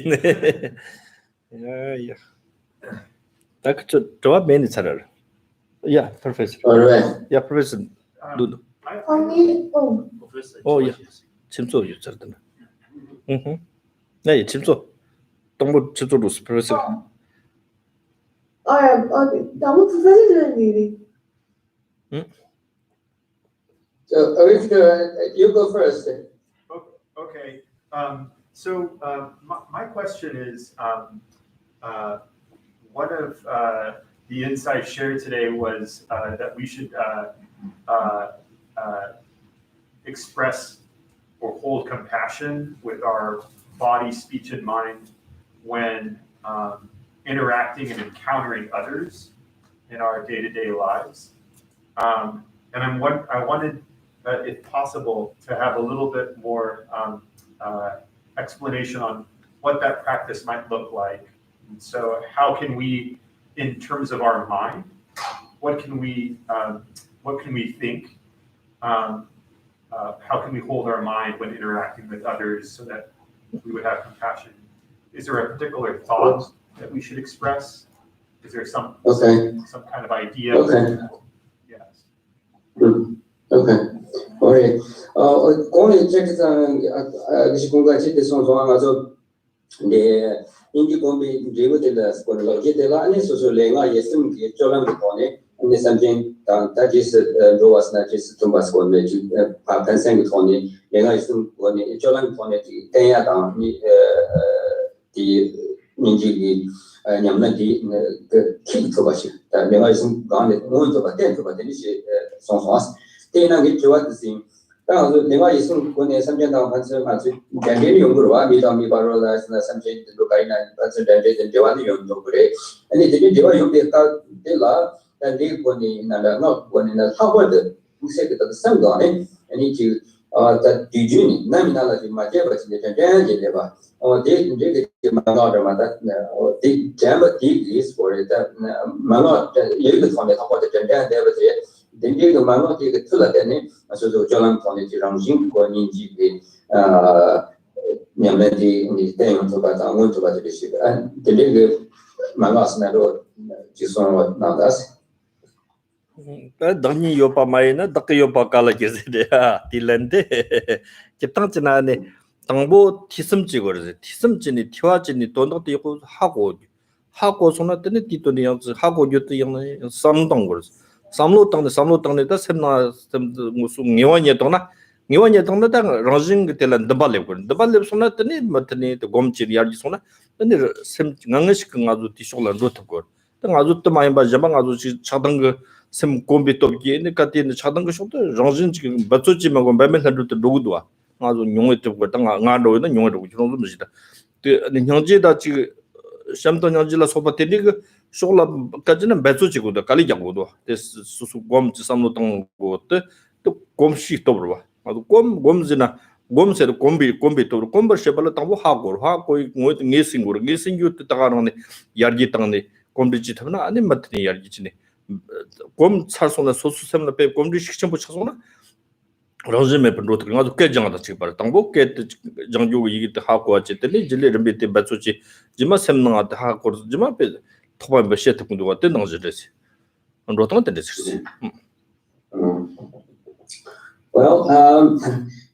Speaker 3: Yeah. That's what many channel. Yeah, Professor.
Speaker 4: All right.
Speaker 3: Yeah, Professor. Oh, yeah. Chimso, you certain. Yeah, Chimso. Don't Chimso, Professor.
Speaker 4: So, you go first.
Speaker 5: Okay. My question is, one of the insights shared today was that we should express or hold compassion with our body, speech, and mind when interacting and encountering others in our day-to-day lives. And I wanted, if possible, to have a little bit more explanation on what that practice might look like. And so how can we, in terms of our mind, what can we think? How can we hold our mind when interacting with others so that we would have compassion? Is there a particular thought that we should express? Is there some kind of idea?
Speaker 4: Okay.
Speaker 5: Yes.
Speaker 4: Okay. All right. Only check this congratulate this on also the India Combi Jibu de la Scolology de la Neso Lenga Yesum Jolam Pone, and the something that is Roas Natchez Tumbas Gombe, Papansang Tony, Lenga Yesum Goni, Jolam Pone, Taya down the Ninji Yamati King Tobashi, Lenga Yesum gone at one of a tenth of a Denish songs. Tena get to what the same. Lenga Yesum Goni, something down Hansen, Jandy Yungura, Midami Barola, and something to look at and Giovanni Yungure, and it didn't do you get out de la, and they Goni, not one in a Howard, who said that the sun gone, and it that Dijuni, Naminality, my dear, but in the never, or they did Manor, or they jam a degrees for it, Manor, you could find it about the Jandan, there was it. Then you the Manor take a Tulatene, as a Jolan Pony, Ranjin, Guaninji, Yamati, and his day on Tobata, I want to buy the ship, and the Ligue Manas Nado, Jison, not us.
Speaker 3: Dani yopa maina dak yopa kala gezede dilande kitangch나네 당보 티슴지 거르지 티슴지니 티와지니 돈도 있고 하고 손한테는 뒤돈이 양지 하고 요도 양네 삼동 거르지 삼로 땅에다 셈나 무슨 니원이 돈나 니원이 돈다 라징 때란 더발레 손한테니 맞더니 곰치 야지 손나 근데 셈 강의식 가지고 뒤속란 로트고 아주 또 많이 봐자방 아주 차던 거 sem kombi topki ne kati ne chadang ko shot rangjin chi batso chi ma go bamen hadu to do do nga zo nyong te ko tanga nga do na nyong do chi no mi da te ne nyangji da chi sham to nyangji la soba te ni shogla ka jina batso chi go da kali jang go do te su gom chi sam no tang go te to gom shi to bro ba gom jina gom se kombi to komba shebala tang ha ko nge sing yu te ta ga ne yargi tang ne kombi chi thana ani mat ni yargi chi ne 곰 살소나 소수샘나 빼 곰리 식첨부 차소나 로즈메 번로 들어가도 꽤 정하다 지금 봐 당보 꽤 정주 이게 하고 왔지더니 질레 름비테 받소지 지마 샘능한테 하고 지마 빼 토반 몇시에 듣고도 왔대 너저랬지 로통 된댔지
Speaker 4: Well,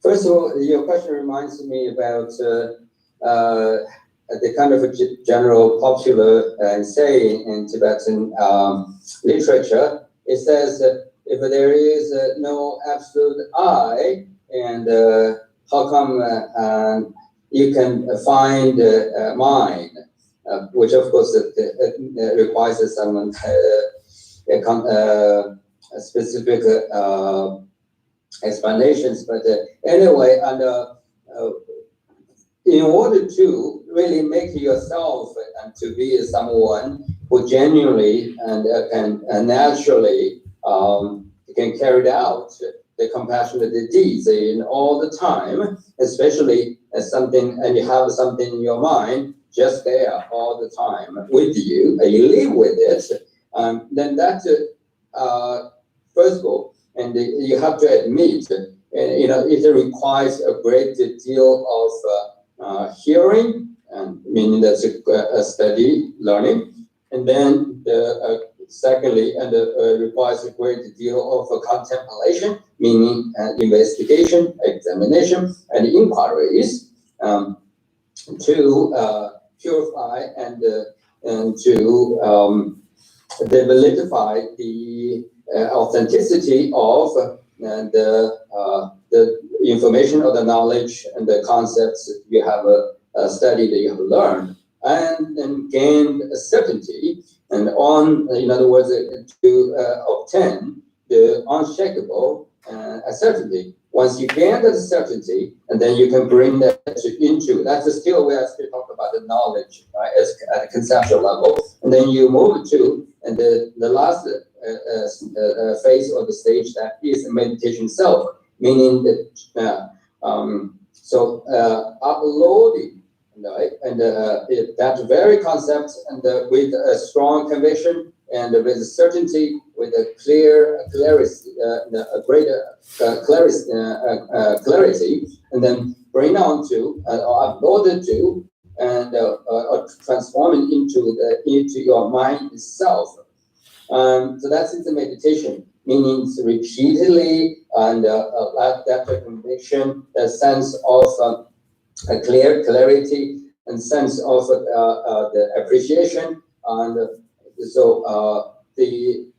Speaker 4: first of all, your question reminds me about the kind of a general popular saying in Tibetan literature. It says that if there is no absolute I, and how come you can find mind, which of course requires some specific explanations. But anyway, in order to really make yourself and to be someone who genuinely and can naturally can carry out the compassionate deeds in all the time, especially as something, and you have something in your mind just there all the time with you, and you live with it, then that first of all, and you have to admit, it requires a great deal of hearing, and meaning that's a steady learning, and then secondly, and requires a great deal of contemplation, meaning investigation, examination, and inquiries to purify and to validify the authenticity of the information or the knowledge and the concepts you have studied, that you have learned, and gained certainty, and in other words, to obtain the unshakable certainty. Once you gain that certainty, and then you can bring that into, that's still, we are still talking about the knowledge, right, at a conceptual level, and then you move to, and the last phase or the stage, that is meditation itself, meaning that uploading, right, and that very concept, and with a strong conviction, and with certainty, with a clarity, a greater clarity, and then bring on to, or upload it to, and transform it into your mind itself. So that's the meditation, meaning repeatedly, and that conviction, a sense of clarity, and sense of the appreciation, and so the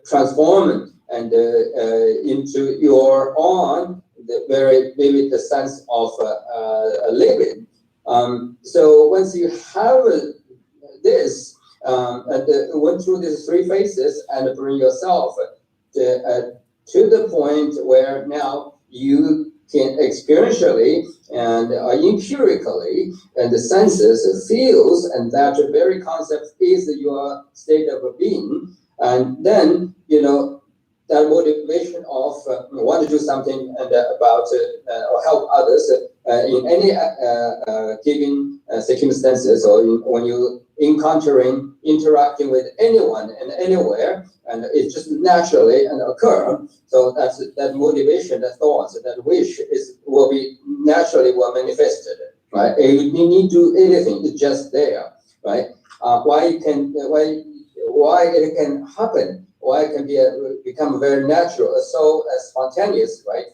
Speaker 4: transform and into your own, the very vivid sense of living. So once you have this, and went through these three phases, and bring yourself to the point where now you can experientially and empirically, and the senses feels, and that very concept is your state of being, and then that motivation of want to do something and about or help others in any given circumstances, or when you interacting with anyone and anywhere, and it just naturally and occur. So that's that motivation, that thoughts, that wish will be naturally manifested, right? You need to do anything; it's just there, right? Why why it can happen, why it can become very natural, so spontaneous, right?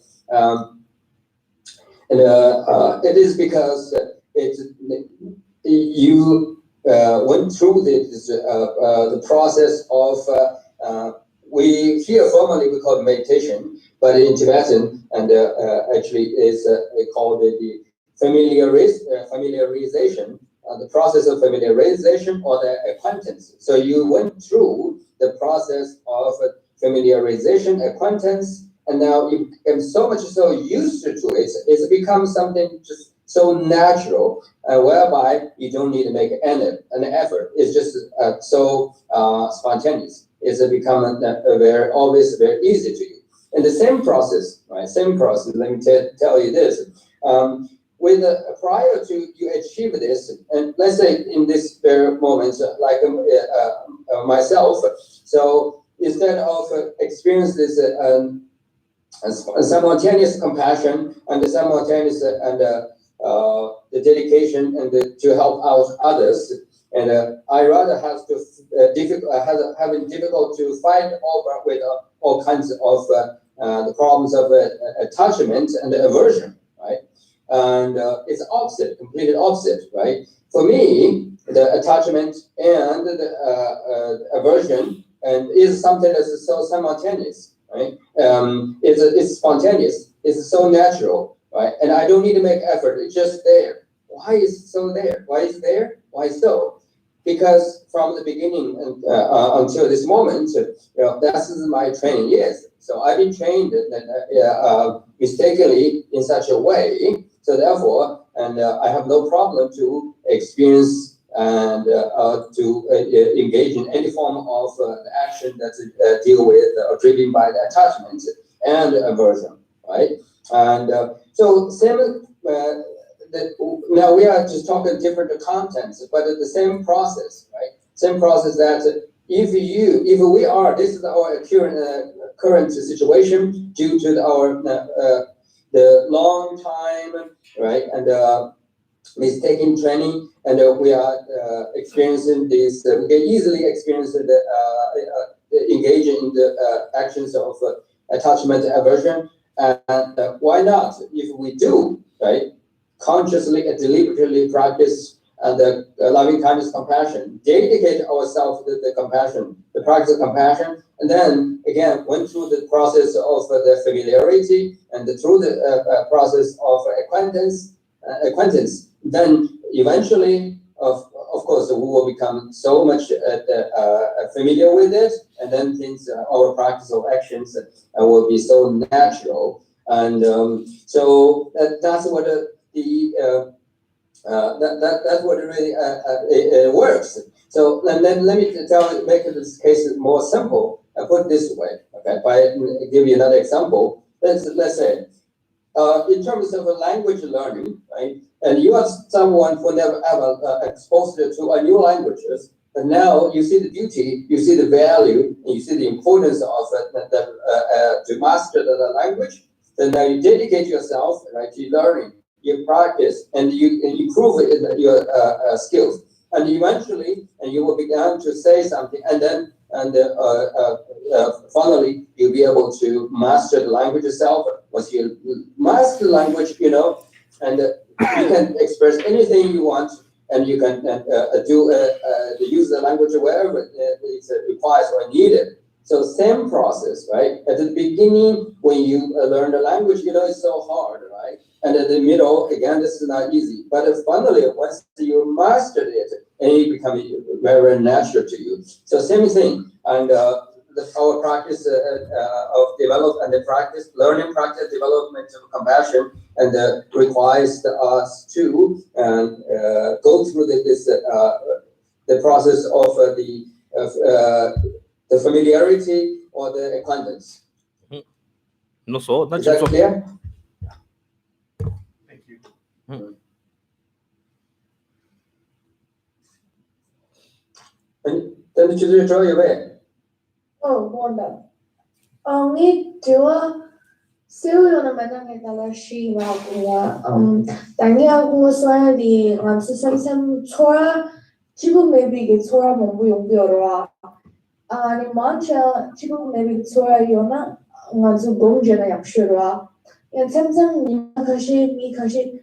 Speaker 4: It is because you went through the process of we here formally we call it meditation, but in Tibetan and actually is called the familiarization, the process of familiarization or the acquaintance. So you went through the process of familiarization, acquaintance, and now you become so much so used to it, it's become something just so natural, whereby you don't need to make an effort. It's just so spontaneous. It's become always very easy to you. And the same process, right? Same process. Let me tell you this. With prior to you achieve this, and let's say in this very moment, like myself, so instead of experience this simultaneous compassion and the simultaneous and the dedication and to help out others, and I rather have to having difficult to fight over with all kinds of the problems of attachment and aversion, right? And it's opposite, completely opposite, right? For me, the attachment and the aversion and is something that's so simultaneous, right? It's spontaneous. It's so natural, right? And I don't need to make effort. It's just there. Why is it so there? Why is it there? Why so? Because from the beginning until this moment, that's my training years. So I've been trained mistakenly in such a way. So therefore, and I have no problem to experience and to engage in any form of action that deal with or driven by the attachment and aversion, right? And so same. Now we are just talking different contents, but the same process, right? Same process that if we are, this is our current situation due to our the long time, right? And mistaken training, and we are experiencing this. We can easily experience engaging in the actions of attachment aversion, and why not? If we do, right? Consciously and deliberately practice the loving kindness, compassion, dedicate ourselves to the compassion, the practice of compassion, and then again went through the process of the familiarity and through the process of acquaintance. Then eventually, of course, we will become so much familiar with it, and then things, our practice of actions will be so natural, and so that's what that's what it really it works. So and then let me make this case more simple. I put it this way, okay? If I give you another example, let's say, in terms of language learning, right? And you are someone who never ever exposed to a new languages, and now you see the beauty, you see the value, and you see the importance of to master the language. Then now you dedicate yourself, right, to learning. You practice and you improve your skills, and eventually, and you will begin to say something, and then finally you'll be able to master the language itself. Once you master the language, and you can express anything you want, and you can use the language wherever it's required or needed. So same process, right? At the beginning, when you learn the language, it's so hard, right? And at the middle, again, this is not easy. But finally, once you mastered it, and it becomes very, very natural to you. So same thing. And our practice of learning practice, development of compassion, and requires us to go through the process of the familiarity or the acquaintance.
Speaker 3: No, so
Speaker 4: Is that clear?
Speaker 5: Thank you.
Speaker 4: And then you draw your way.
Speaker 6: Wanda. Only dua Silo naman ang shi wa kuya. Tanya ko sa di ngam sa sam chora. Jibu maybe get chora mo bu yong bioro. 아니 먼저 지금 maybe 소라요나 ngazu gongjena yapshura ya samsam ni kashi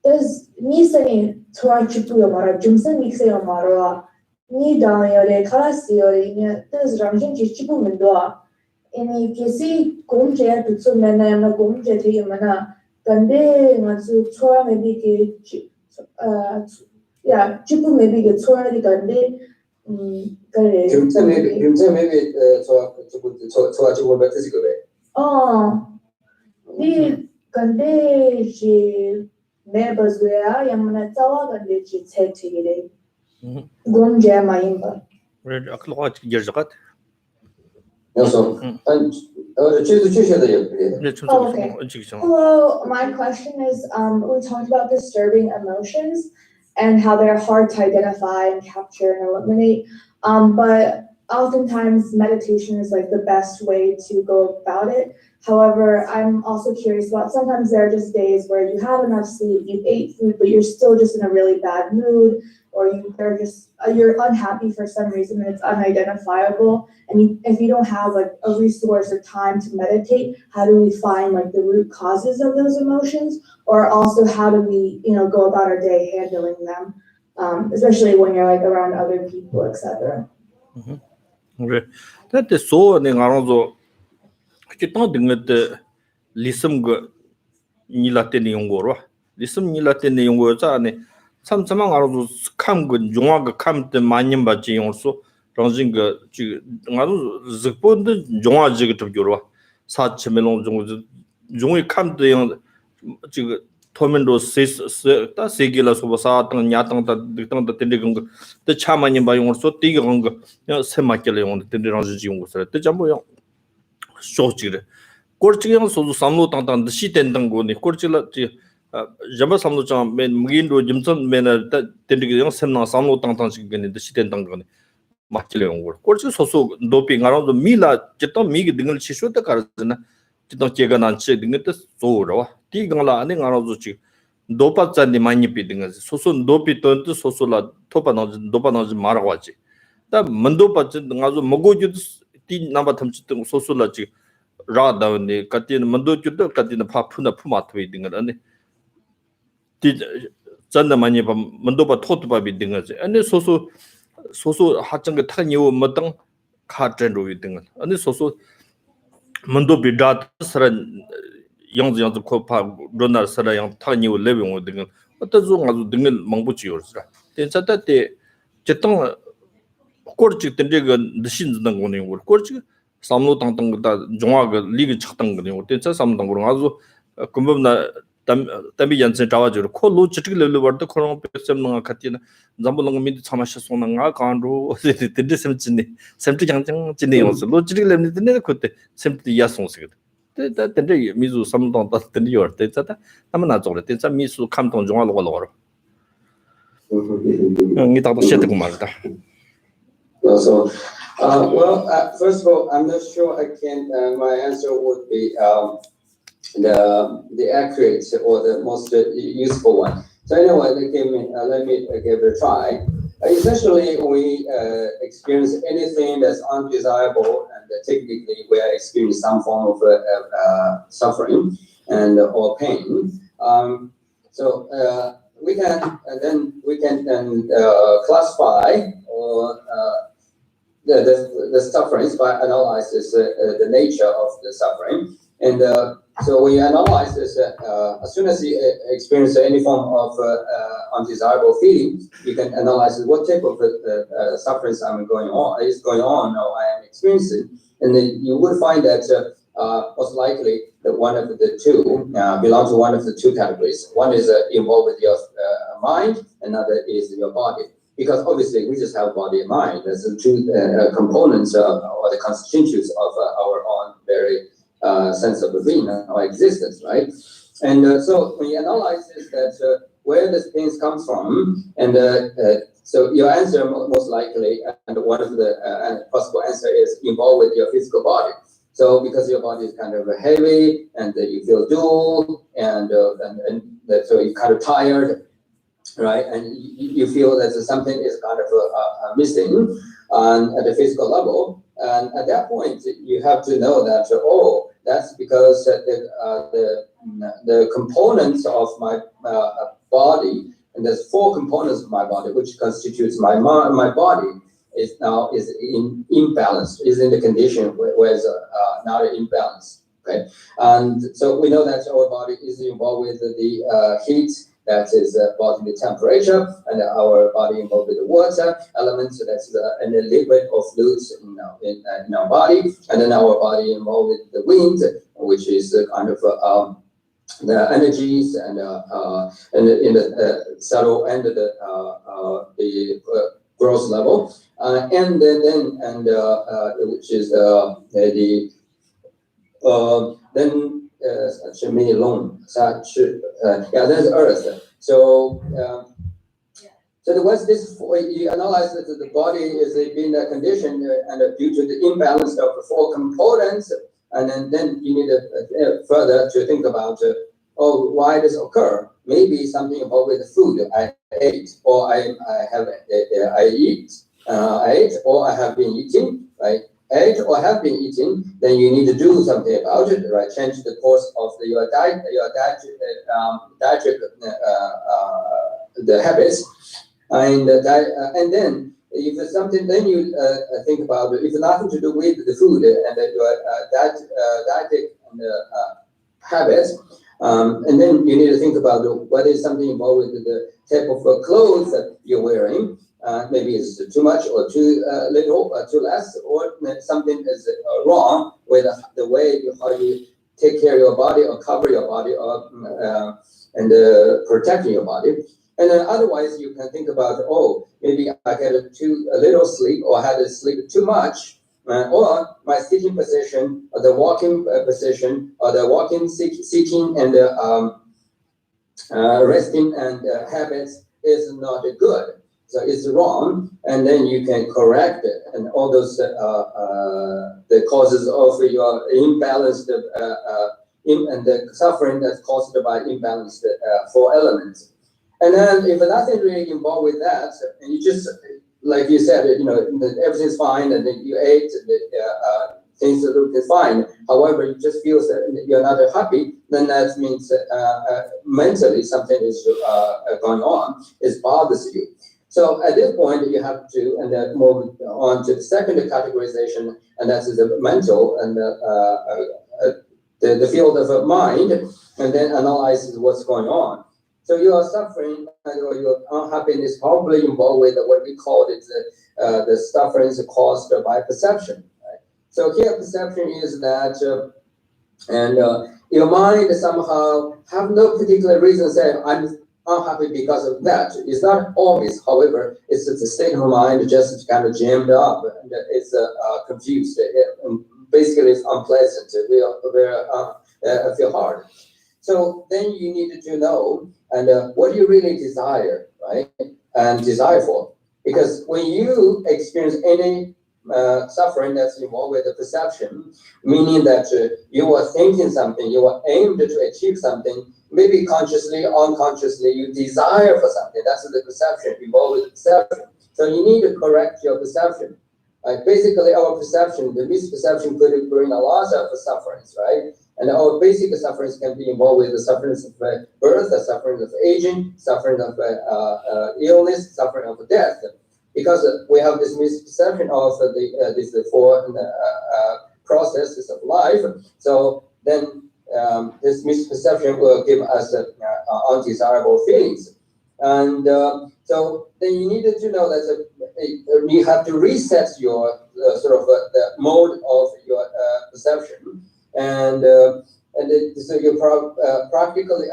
Speaker 6: does ni say sora chipu yomara jumsan ni say yomara ni da yore kalasi yore ni does ramjin chipu mendwa ini kesi gongje tutsu mena yama gongje de yamana gande ngazu sora maybe ki yeah chipu maybe ki sora di gande 그래.
Speaker 4: maybe 저거 뱉으시 그래.
Speaker 6: 이 근데 지 내버즈야 야무나 짜와 근데 지 채티래. 공제 마인바.
Speaker 3: 그래 아클로가 지겨져가
Speaker 4: 그래서 최소다
Speaker 3: 네
Speaker 6: Okay.
Speaker 3: 좀
Speaker 6: Hello, my question is we talked about disturbing emotions and how they're hard to identify and capture and eliminate. But oftentimes meditation is like the best way to go about it. However, I'm also curious about sometimes there are just days where you have enough sleep, you ate food, but you're still just in a really bad mood, or you're unhappy for some reason and it's unidentifiable. And if you don't have like a resource or time to meditate, how do we find like the root causes of those emotions? Or also how do we, go about our day handling them, especially when you're like around other people, etc.
Speaker 3: 그래 근데 소 내가 알아서 기타 등에 리듬 그 니라테니 용거로 리듬 니라테니 용거자 안에 참참한 알아서 감그 용화가 감때 많이 받지 용서 정신 그 지금 아주 적본도 용화지가 좀 요로 사체멜론 정도 용이 감때 용 지금 토면도 다 세계라서 보사 땅 야땅다 땅다 텐데근 그 차만이 봐 용서 띠가 건거 세마kel에 용 텐데라지 지용 거서 때 잠보요 쇼지래 꼬르치경 소도 삼로 땅땅 시된당 거니 꼬르치라 지 잠바 삼로 장맨 무긴도 짐선 맨 텐데기 용 셈나 삼로 땅땅 지근데 시된당 거니 맞길래 용 거. 꼬르치 소소 높이 가라도 미라 저 미기 등을 치쇼다 가르잖아. 저 제가 난치 등을 소로 티강라 안에 가라도 지 도파잔디 많이 비등을 소소 높이 던도 소소라 도파나지 말아고 하지. 다 만도파진 가서 먹어주도 티 남바 탐치 등 소소라지 라다운데 같이는 만도주도 같이는 파푸나 푸마트위 등을 안에 티 잔다 많이 봐 만도파 토트바비 등을지 안에 소소 하정가 타니오 뭐등 카트로 등을 안에 소소 만도비 다스런 영지 코파 로나 사라양 타니오 레빙 등은 어떤 중 아주 등을 망부지요스라 된자때 제동 꼬르치 된데가 느신는 거는 거 꼬르치 삼로 땅땅다 종화가 리그 착당 거는 된자 삼당 거는 아주 금범나 담비 연세 잡아줘 콜로 치트기 레벨 버도 코로 페셈나 같이나 잠불랑 미드 참아셔 소나가 간로 된데 셈진네 셈트 장장 진네 요스 로치기 레벨 된데 그때 셈트 야송스거든 된데 미주 삼동 다 된데 요 된자다 남나 저래 된자 미수 감동 종화로 걸어 니 다도 셰트고 말다
Speaker 4: So, first of all, I'm not sure I can. My answer would be the accurate or the most useful one. So anyway, let me give it a try. Essentially, we experience anything that's undesirable, and technically we are experiencing some form of suffering or pain. So we can classify or the sufferings by analysis the nature of the suffering, and so we analyze this as soon as you experience any form of undesirable feeling, you can analyze what type of sufferings is going on or I am experiencing, and then you would find that most likely that one of the two belong to one of the two categories. One is involved with your mind, another is your body. Because obviously we just have body and mind. That's the two components or the constituents of our own very sense of being, our existence, right? And so when you analyze this, that where this pain comes from, and so your answer most likely, and one of the possible answer is involved with your physical body. So because your body is kind of heavy, and you feel dull, and so you're kind of tired. Right, and you feel that something is kind of missing at the physical level, And at that point, you have to know that, oh, that's because the components of my body, and there's 4 components of my body, which constitutes my body, is in imbalance, is in the condition where it's not imbalance. Okay, and so we know that our body is involved with the heat, that is bodily temperature, and our body involved with the water elements, so that's and the liquid or fluids in our body, and then our body involved with the wind, which is kind of the energies and in the subtle and the gross level, and then which is then such a many long such there's earth. So what's this for? You analyze that the body is being conditioned and due to the imbalance of the 4 components, and then you need further to think about why this occur. Maybe something about with the food I ate, or I ate, or I have been eating, right? Ate or have been eating, then you need to do something about it, right? Change the course of your diet, dietary the habits, and then if it's something, then you think about it. If it's nothing to do with the food and your dietic habits, and then you need to think about whether it's something involved with the type of clothes that you're wearing. Maybe it's too much or too little, or too less, or something is wrong with the way how you take care of your body or cover your body or and protecting your body. And then otherwise you can think about, maybe I get a little sleep, or had to sleep too much, or my sitting position, or the walking position, or the walking, sitting, and resting and habits is not good. So it's wrong, and then you can correct it, and all those the causes of your imbalanced and the suffering that's caused by imbalanced 4 elements. And then if nothing really involved with that, and you just, like you said, everything's fine, and then you ate, things are looking fine. However, you just feel that you're not happy, then that means mentally something is going on, it bothers you. So at this point, you have to, and then move on to the second categorization, and that is the mental and the field of mind, and then analyzes what's going on. So you are suffering, or your unhappiness probably involved with what we call it the suffering caused by perception. Right? So here, perception is that, your mind somehow have no particular reason saying I'm unhappy because of that. It's not always, however, it's the state of mind just kind of jammed up, and it's confused. Basically, it's unpleasant. I feel hard. So then you need to know, and what do you really desire, right? And desire for. Because when you experience any suffering that's involved with the perception, meaning that you are thinking something, you are aimed to achieve something, maybe consciously, unconsciously, you desire for something. That's the perception, involved with perception. So you need to correct your perception. Basically, our perception, the misperception could bring a lot of sufferings, right? And our basic sufferings can be involved with the sufferings of birth, the suffering of aging, suffering of illness, suffering of death. Because we have this misperception of these 4 processes of life. So then this misperception will give us undesirable feelings. And so then you needed to know that you have to reset your the mode of your perception, and so you practically,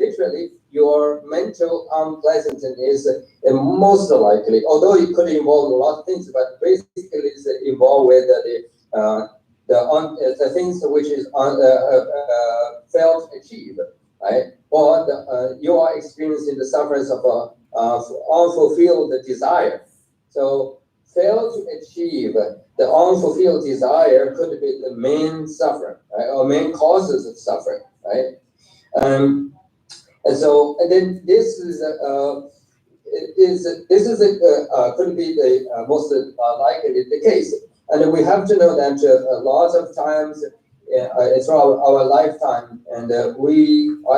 Speaker 4: literally, your mental unpleasantness is most likely, although it could involve a lot of things, but basically it's involved with the things which is failed to achieve, right? Or you are experiencing the sufferings of unfulfilled desire. So fail to achieve the unfulfilled desire could be the main suffering, right? Or main causes of suffering, right? And then this is this is could be the most likely the case, and we have to know that lots of times it's our lifetime, and I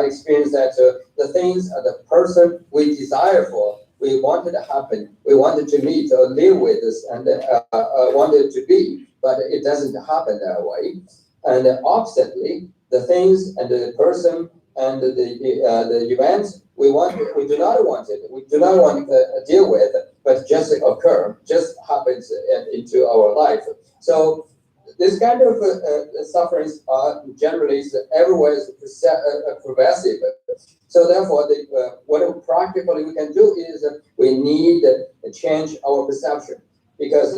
Speaker 4: experience that the things the person we desire for, we wanted to happen, we wanted to meet or live with us, and wanted to be, but it doesn't happen that way. And oppositely, the things and the person and the events we do not want it, we do not want to deal with, but just occur, just happens into our life. So this kind of sufferings are generally everywhere is pervasive. So therefore, what practically we can do is we need to change our perception, because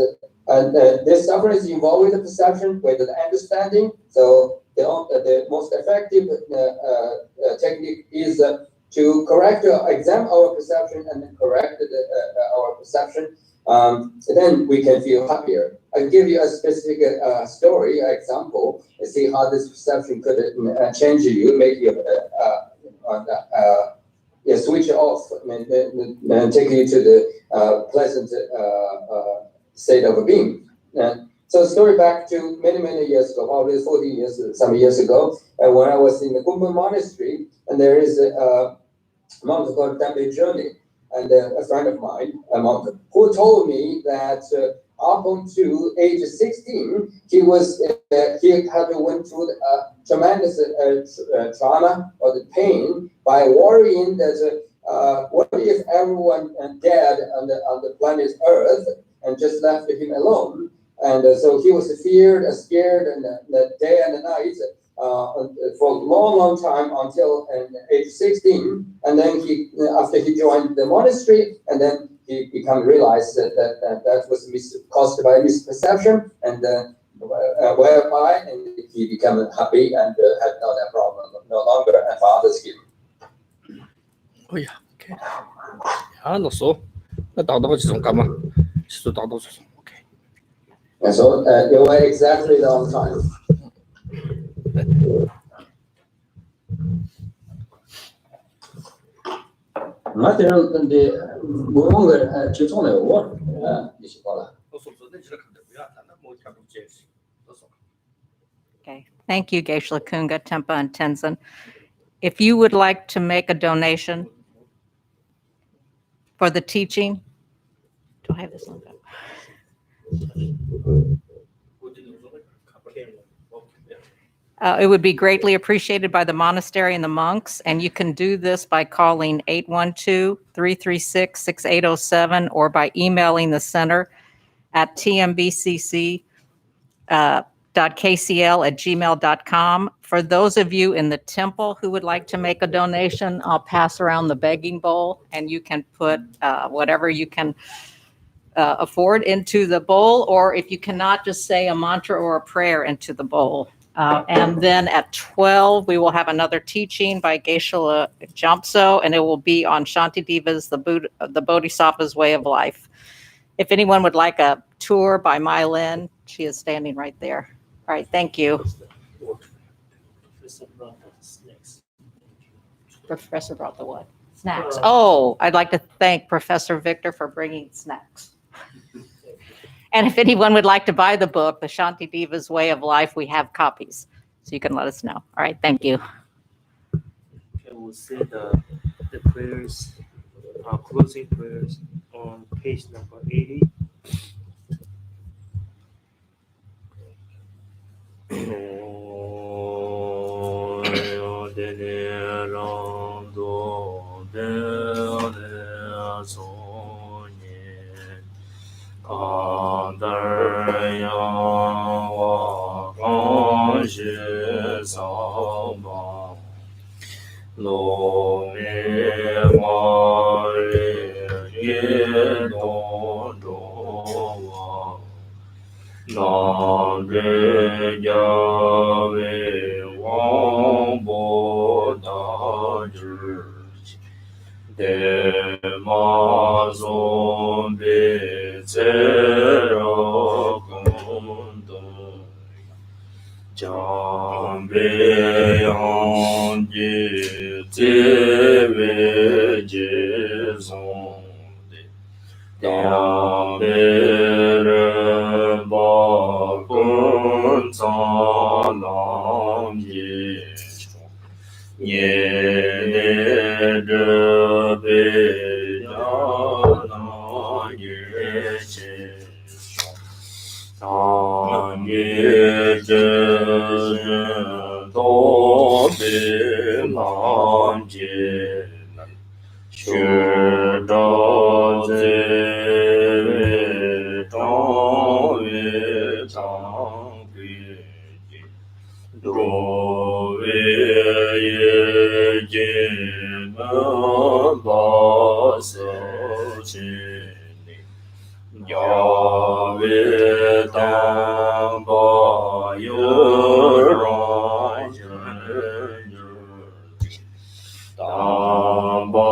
Speaker 4: this suffering is involved with the perception, with the understanding. So the most effective technique is to examine our perception and correct our perception. Then we can feel happier. I'll give you a specific story, example, and see how this perception could change you, make you switch off, and take you to the pleasant state of being. So story back to many years ago, probably 40 years, some years ago, when I was in the Kumbh monastery, and there is a monk called Dambi Journey, and a friend of mine, a monk, who told me that up until age 16, he had went through tremendous trauma or the pain by worrying that what if everyone dead on the planet Earth and just left him alone? And so he was feared and scared, and the day and the night for a long time until age 16. And then after he joined the monastery, and then he realized that was caused by misperception, and whereby he became happy and had no that problem no longer and bothers him.
Speaker 3: Oh yeah, okay. Ja, nog zo. Dat打到这种干嘛？是打到这种 OK。
Speaker 4: And so you were exactly on time. Material 근데 모든 걸 주존해요. 이시 봐라.
Speaker 7: Okay, thank you, Geshe Kunga, Tempa, and Tenzin. If you would like to make a donation for the teaching, do I have this link up? It would be greatly appreciated by the monastery and the monks, and you can do this by calling 812-336-6807 or by emailing the center at tmbcc.kcl@gmail.com. For those of you in the temple who would like to make a donation, I'll pass around the begging bowl, and you can put whatever you can afford into the bowl, or if you cannot, just say a mantra or a prayer into the bowl. And then at 12, we will have another teaching by Geshe Gyamtso, and it will be on Shantideva's The Bodhisattva's Way of Life. If anyone would like a tour by Mai Lin, she is standing right there. All right, thank you. Professor brought the what? Snacks. Oh, I'd like to thank Professor Victor for bringing snacks. And if anyone would like to buy the book, The Shantideva's Way of Life, we have copies. So you can let us know. All right, thank you.
Speaker 2: Okay, we'll say the prayers, closing prayers on page number 80. Dambere bakun salam ye Nyene drebe jana ye che Tanye jen tobe lam je Shur da ze tang we tang gui Do we ye jin ba se chen Yahweh tam ba yuran tam ba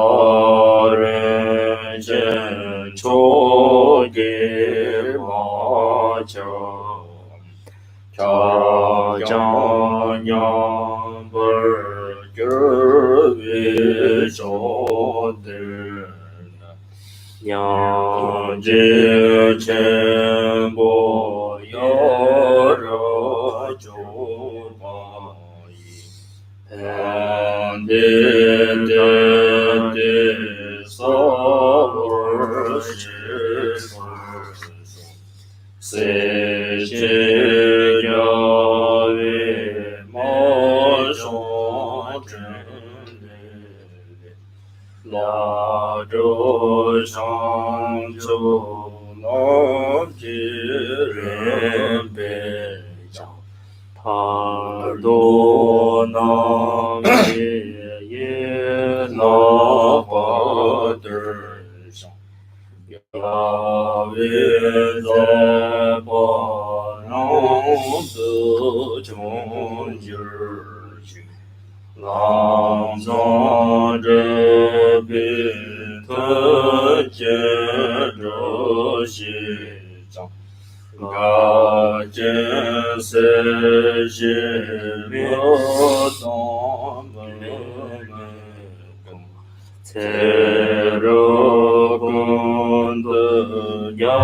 Speaker 2: ren chen cho ge ma cha cha jang yang ber ge we cho de Yang je chen bo yo ro jo ba yi and de so wor shi se che ya we mo shong chen de La zhou shang zhou nam ji ren bei jiang par do nam ye ye na hua de shang Ya wei zai ba nang zi zhong ji ji Lam zang zhe bin te jian zhe xi zhang Ga jian se xi miao dang men gong Ce re gong de ya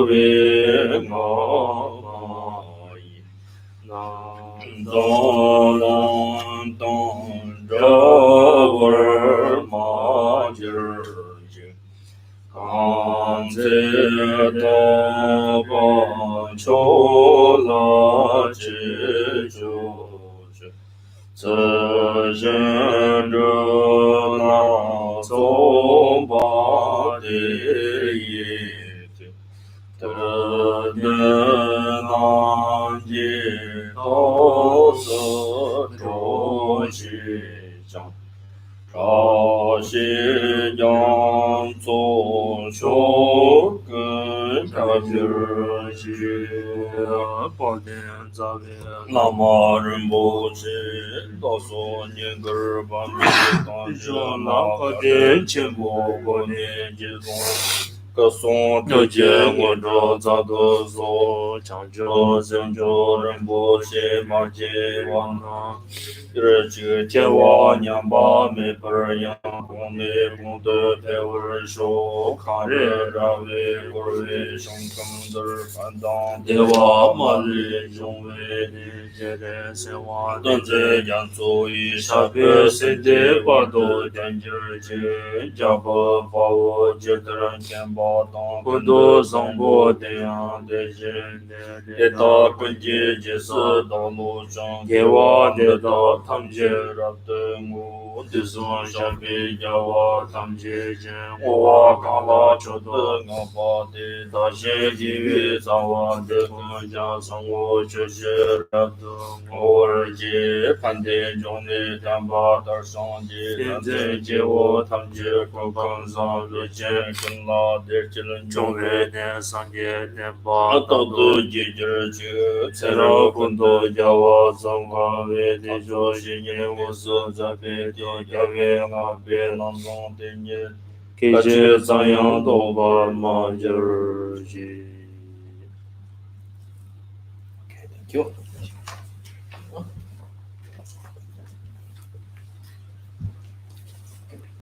Speaker 2: wei ma yi Nam dong lang dong zhe wer ma jir ji Kan zi da ban qiu la ji zhu ji Zi zhen zhe na zong ba de yi ji De nan ji tao zi zhuo qi jiang Zhao xi yang zong xiu gen zha jir xi Ba dian za wei Lama rinpo qi Da su nian ge ba mi dang zhi na ba dian qian bo guo nian ji zong Ge song de jian guan zhe za de su Chang zhe zhen zhe rinpo qi ma ji wang na Yir ji jian wa nian ba me per yang gong me gong de pe wer shu Kan re ra wei gu wei sheng keng de fan dang de wa ma li zhong wei de jie de se wa dong zhe yang zu yi sha pe se de ba do dian ji ji jia bo fa wo ji de ren qian ba dang gun du zong bo de yang de jin de da gun ji ji si da lu zhang ge wa de da tam ji ra de ngu de song sha pe ya wa tam ji jin wo wa gang la chu de nga ba de da xie ji yu za wa de gong jia song wo chu shi ra de wo er ji pan de zhong de dan ba da shang ji dan zhe ji wo tam ji gong gong zang lu jian gong la de ji ren zhong wei de sang jie de ba da du ji ji ji ce ra gong do ya wa zang wa wei de zhuo xi nian wo si za pe de ya wei nga be lang zong de nian ke je zang yang dou ba ma ji ji. Okay, thank you.